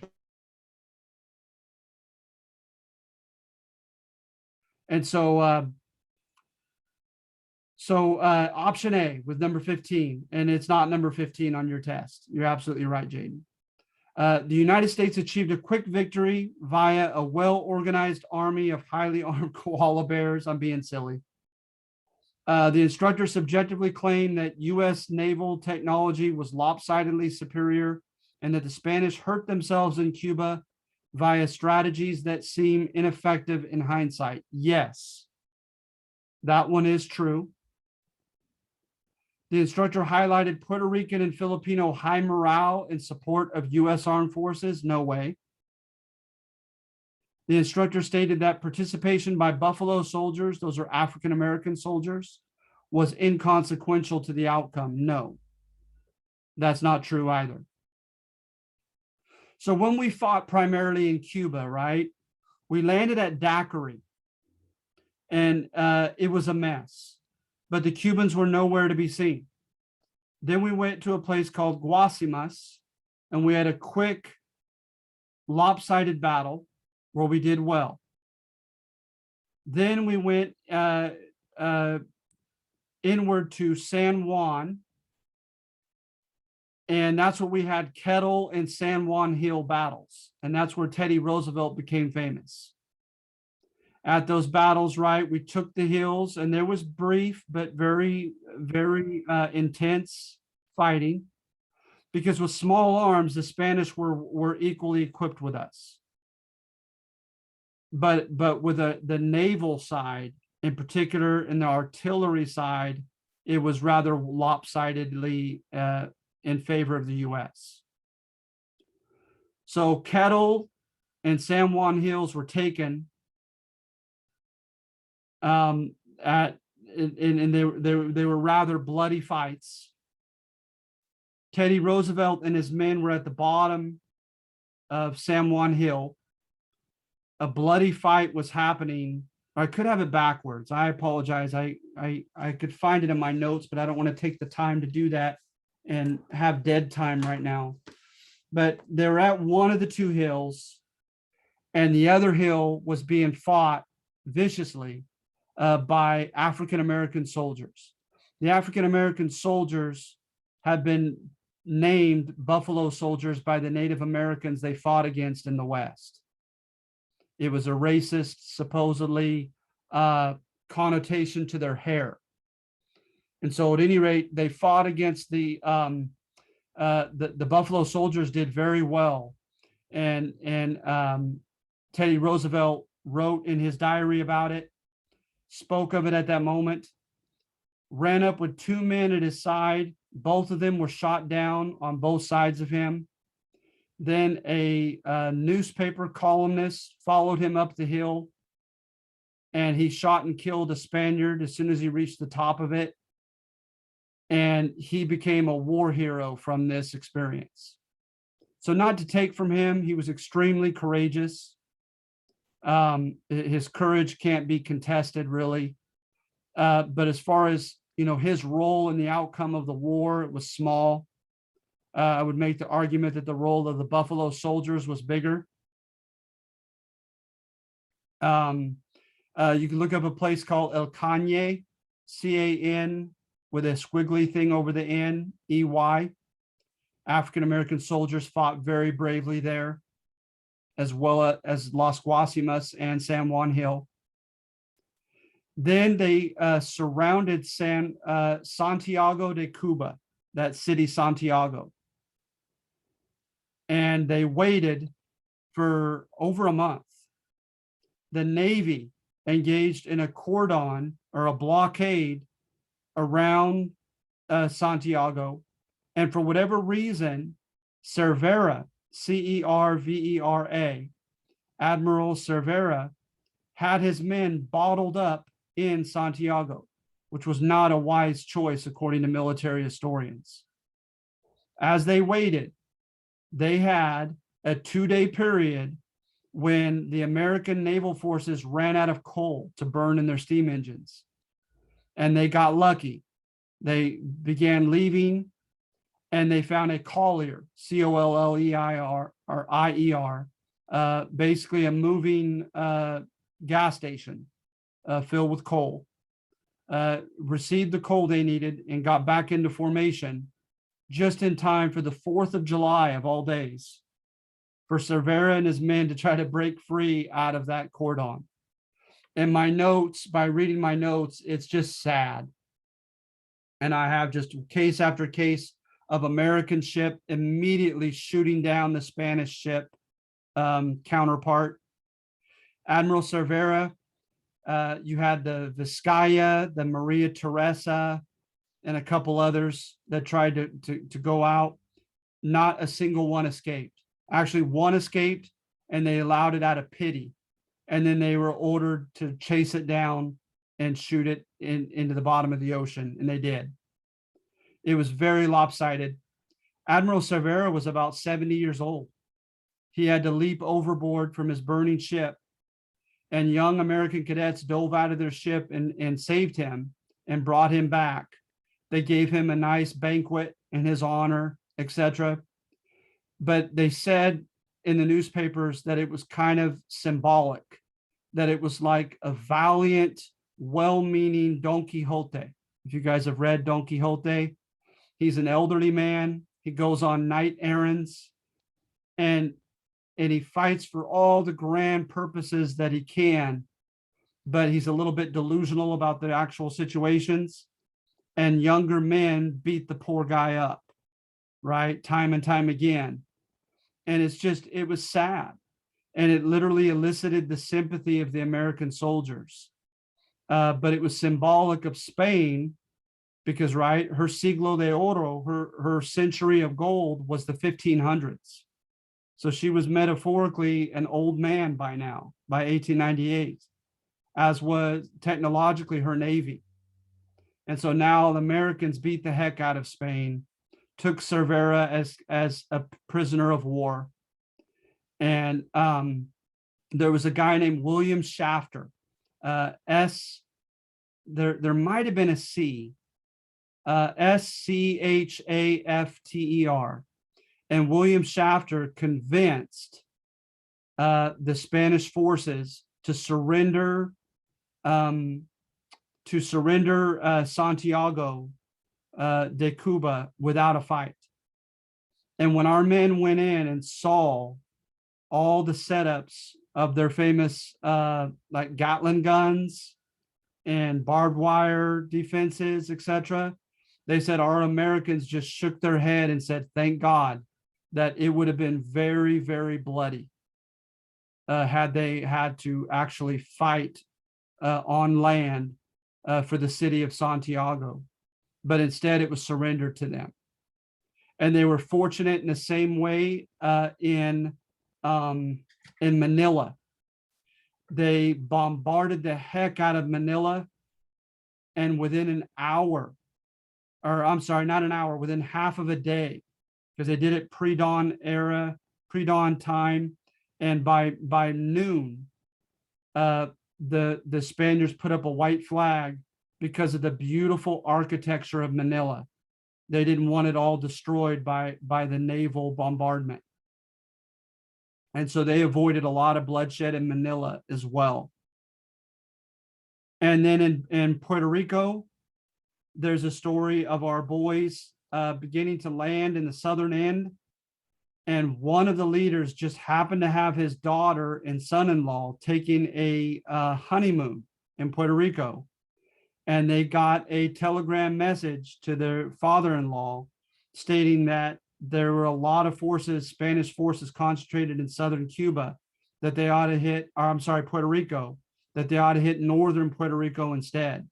And so option A with number 15, and it's not number 15 on your test. You're absolutely right, Jaden. The United States achieved a quick victory via a well-organized army of highly armed koala bears. I'm being silly. The instructor subjectively claimed that U.S. naval technology was lopsidedly superior and that the Spanish hurt themselves in Cuba via strategies that seem ineffective in hindsight. Yes, that one is true. The instructor highlighted Puerto Rican and Filipino high morale in support of U.S. armed forces. No way. The instructor stated that participation by Buffalo soldiers, those are African-American soldiers, was inconsequential to the outcome. No, that's not true either. So when we fought primarily in Cuba, right, we landed at Daiquiri, and it was a mess, but the Cubans were nowhere to be seen. Then we went to a place called Guasimas, and we had a quick, lopsided battle where we did well. Then we went inward to San Juan, and that's where we had Kettle and San Juan Hill battles, and that's where Teddy Roosevelt became famous. At those battles, right, we took the hills, and there was brief but very, very intense fighting, because with small arms, the Spanish were equally equipped with us. But with the naval side, in particular, and the artillery side, it was rather lopsidedly in favor of the U.S. So Kettle and San Juan Hills were taken and they were rather bloody fights. Teddy Roosevelt and his men were at the bottom of San Juan Hill. A bloody fight was happening. I could have it backwards. I apologize. I could find it in my notes, but I don't want to take the time to do that and have dead time right now. But they're at one of the two hills, and the other hill was being fought viciously by African-American soldiers. The African-American soldiers have been named Buffalo Soldiers by the Native Americans they fought against in the West. It was a racist, supposedly, connotation to their hair. And so at any rate, they fought against the Buffalo Soldiers did very well. And Teddy Roosevelt wrote in his diary about it, spoke of it at that moment, ran up with two men at his side. Both of them were shot down on both sides of him. Then a newspaper columnist followed him up the hill, and he shot and killed a Spaniard as soon as he reached the top of it. And he became a war hero from this experience. So not to take from him, he was extremely courageous. His courage can't be contested, really. But as far as, his role in the outcome of the war, it was small. I would make the argument that the role of the Buffalo Soldiers was bigger. You can look up a place called El Cañe, C-A-N with a squiggly thing over the N, E-Y. African-American soldiers fought very bravely there, as well as Las Guasimas and San Juan Hill. Then they surrounded Santiago de Cuba, that city Santiago. And they waited for over a month. The Navy engaged in a cordon or a blockade around Santiago. And for whatever reason, Cervera, C-E-R-V-E-R-A, Admiral Cervera, had his men bottled up in Santiago, which was not a wise choice, according to military historians. As they waited, they had a 2-day period when the American naval forces ran out of coal to burn in their steam engines. And they got lucky. They began leaving, and they found a collier, C-O-L-L-E-I-R, or I-E-R, basically a moving gas station filled with coal. Received the coal they needed and got back into formation just in time for the 4th of July of all days, for Cervera and his men to try to break free out of that cordon. In my notes, by reading my notes, it's just sad. And I have just case after case of American ship immediately shooting down the Spanish ship counterpart. Admiral Cervera, you had the Vizcaya, the Maria Teresa, and a couple others that tried to go out. Not a single one escaped. Actually, one escaped, and they allowed it out of pity. And then they were ordered to chase it down and shoot it into the bottom of the ocean, and they did. It was very lopsided. Admiral Cervera was about 70 years old. He had to leap overboard from his burning ship, and young American cadets dove out of their ship and saved him and brought him back. They gave him a nice banquet in his honor, etc. But they said in the newspapers that it was kind of symbolic, that it was like a valiant, well-meaning Don Quixote. If you guys have read Don Quixote, he's an elderly man. He goes on night errands, and he fights for all the grand purposes that he can, but he's a little bit delusional about the actual situations, and younger men beat the poor guy up, right? Time and time again. And it was sad. And it literally elicited the sympathy of the American soldiers. But it was symbolic of Spain, because, right, her siglo de oro, her century of gold was the 1500s. So she was metaphorically an old man by now, by 1898, as was technologically her navy. And so now the Americans beat the heck out of Spain, took Cervera as a prisoner of war. And there was a guy named William Shafter, there might have been a C, Schafter. And William Shafter convinced the Spanish forces to surrender Santiago de Cuba without a fight. And when our men went in and saw all the setups of their famous like Gatling guns and barbed wire defenses, etc., they said our Americans just shook their head and said, thank God, that it would have been very, very bloody had they had to actually fight on land for the city of Santiago. But instead, it was surrendered to them. And they were fortunate in the same way in Manila. They bombarded the heck out of Manila, and within an hour, or I'm sorry, not an hour, within half of a day, because they did it pre-dawn era, pre-dawn time, and by noon, the Spaniards put up a white flag because of the beautiful architecture of Manila. They didn't want it all destroyed by the naval bombardment. And so they avoided a lot of bloodshed in Manila as well. And then in Puerto Rico, there's a story of our boys beginning to land in the southern end. And one of the leaders just happened to have his daughter and son-in-law taking a honeymoon in Puerto Rico. And they got a telegram message to their father-in-law stating that there were a lot of forces, Spanish forces concentrated in southern Cuba, that they ought to hit, or I'm sorry, Puerto Rico, that they ought to hit northern Puerto Rico instead.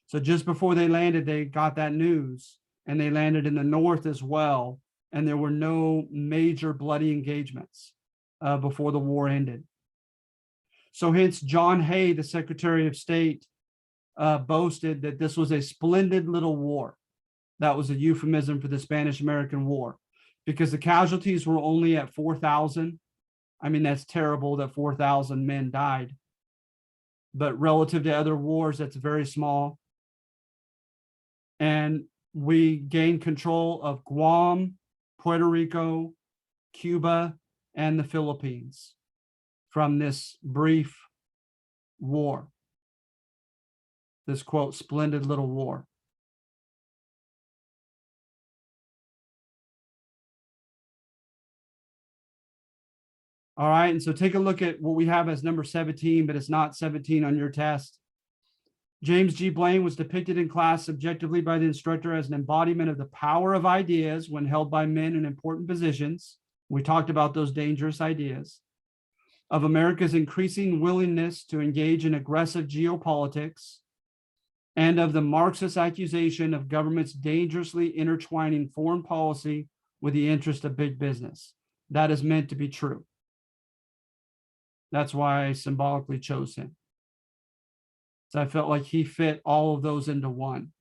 So just before they landed, they got that news, and they landed in the north as well. And there were no major bloody engagements before the war ended. So hence John Hay, the Secretary of State, boasted that this was a splendid little war. That was a euphemism for the Spanish-American War, because the casualties were only at 4,000. I mean, that's terrible that 4,000 men died. But relative to other wars, that's very small. And we gained control of Guam, Puerto Rico, Cuba, and the Philippines from this brief war. This, quote, splendid little war. All right, and so take a look at what we have as number 17, but it's not 17 on your test. James G. Blaine was depicted in class subjectively by the instructor as an embodiment of the power of ideas when held by men in important positions. We talked about those dangerous ideas. Of America's increasing willingness to engage in aggressive geopolitics, and of the Marxist accusation of governments dangerously intertwining foreign policy with the interest of big business. That is meant to be true. That's why I symbolically chose him. So I felt like he fit all of those into one.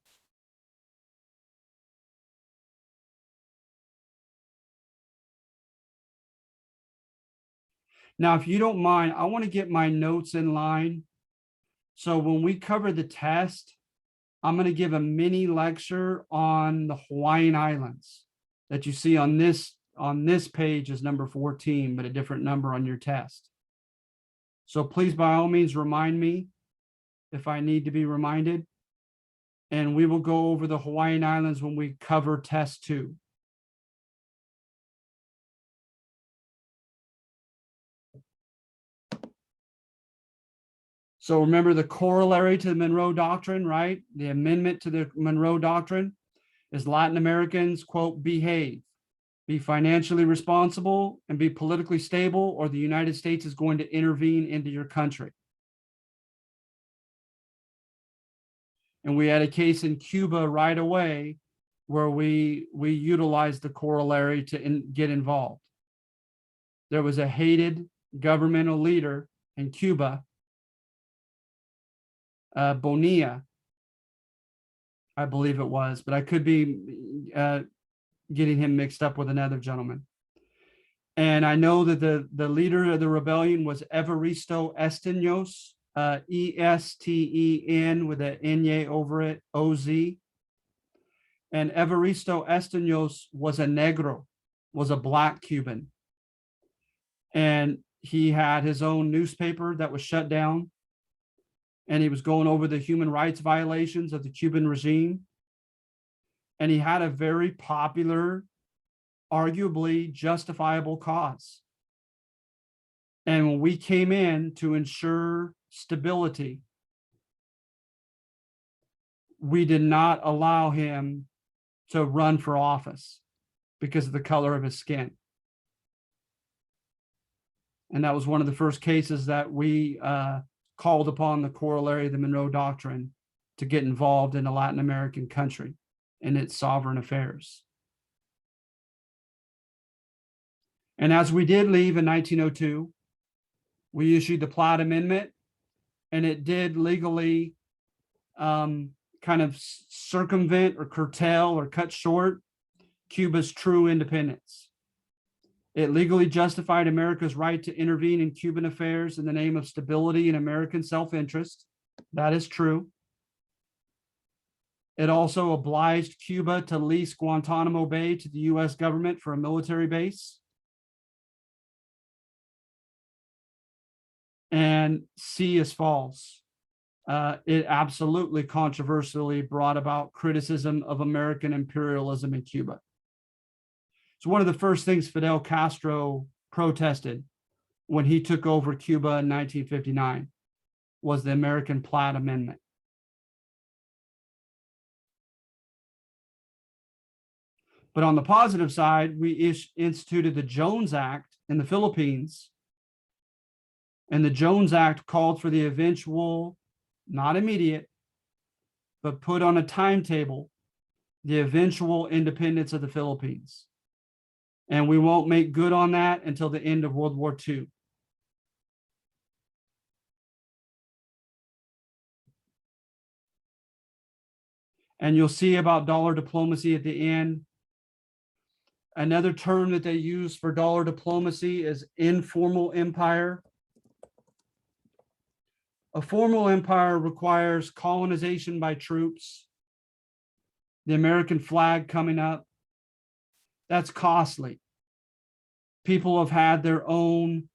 Now, if you don't mind, I want to get my notes in line. So when we cover the test, I'm going to give a mini lecture on the Hawaiian Islands that you see on this page is number 14, but a different number on your test. So please, by all means, remind me if I need to be reminded. And we will go over the Hawaiian Islands when we cover test 2. So remember the corollary to the Monroe Doctrine, right? The amendment to the Monroe Doctrine is Latin Americans, quote, behave, be financially responsible, and be politically stable, or the United States is going to intervene into your country. And we had a case in Cuba right away where we utilized the corollary to get involved. There was a hated governmental leader in Cuba, Bonilla, I believe it was, but I could be getting him mixed up with another gentleman. And I know that the leader of the rebellion was Evaristo Esteños, Este'n with an N over it, O-Z. And Evaristo Esteños was a negro, was a black Cuban. And he had his own newspaper that was shut down. And he was going over the human rights violations of the Cuban regime. And he had a very popular, arguably justifiable cause. And when we came in to ensure stability, we did not allow him to run for office because of the color of his skin. And that was one of the first cases that we called upon the corollary of the Monroe Doctrine to get involved in a Latin American country and its sovereign affairs. And as we did leave in 1902, we issued the Platt Amendment, and it did legally kind of circumvent or curtail or cut short Cuba's true independence. It legally justified America's right to intervene in Cuban affairs in the name of stability and American self-interest. That is true. It also obliged Cuba to lease Guantanamo Bay to the U.S. government for a military base. And C is false. It absolutely controversially brought about criticism of American imperialism in Cuba. So one of the first things Fidel Castro protested when he took over Cuba in 1959 was the American Platt Amendment. But on the positive side, we instituted the Jones Act in the Philippines. And the Jones Act called for the eventual, not immediate, but put on a timetable, the eventual independence of the Philippines. And we won't make good on that until the end of World War II. And you'll see about dollar diplomacy at the end. Another term that they use for dollar diplomacy is informal empire. A formal empire requires colonization by troops, the American flag coming up. That's costly. People have had their own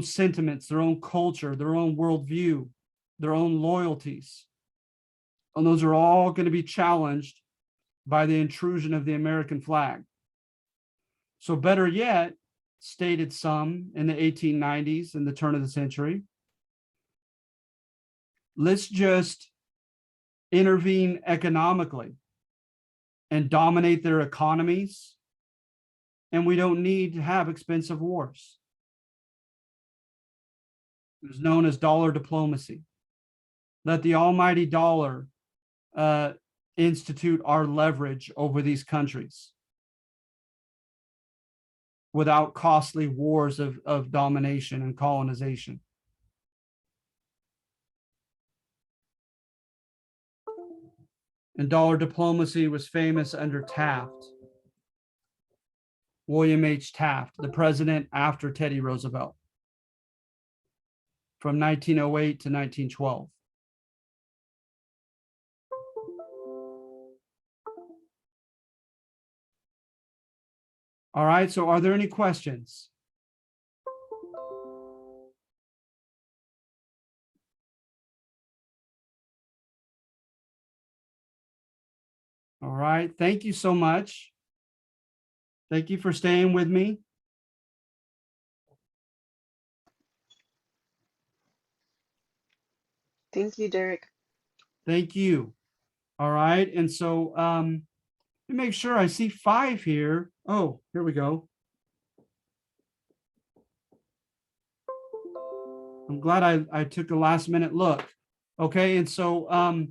sentiments, their own culture, their own worldview, their own loyalties. And those are all going to be challenged by the intrusion of the American flag. So better yet, stated some in the 1890s and the turn of the century, let's just intervene economically and dominate their economies, and we don't need to have expensive wars. It was known as dollar diplomacy. Let the almighty dollar institute our leverage over these countries without costly wars of domination and colonization. And dollar diplomacy was famous under Taft, William H. Taft, the president after Teddy Roosevelt, from 1908 to 1912. All right, so are there any questions? All right, thank you so much. Thank you for staying with me. Thank you, Derek. Thank you. All right, and so let me make sure I see 5 here. Oh, here we go. I'm glad I took a last minute look. Okay, and so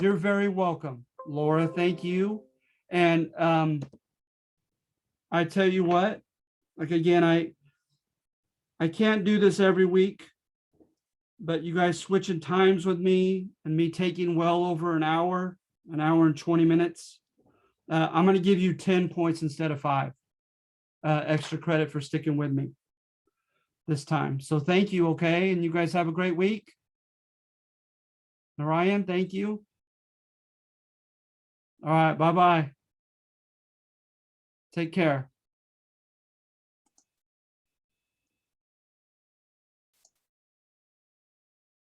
you're very welcome, Laura. Thank you. And I tell you what, like again, I can't do this every week, but you guys switching times with me and me taking well over an hour and 20 minutes. I'm going to give you 10 points instead of 5 extra credit for sticking with me this time. So thank you. Okay. And you guys have a great week. Narayan, thank you. All right. Bye-bye. Take care.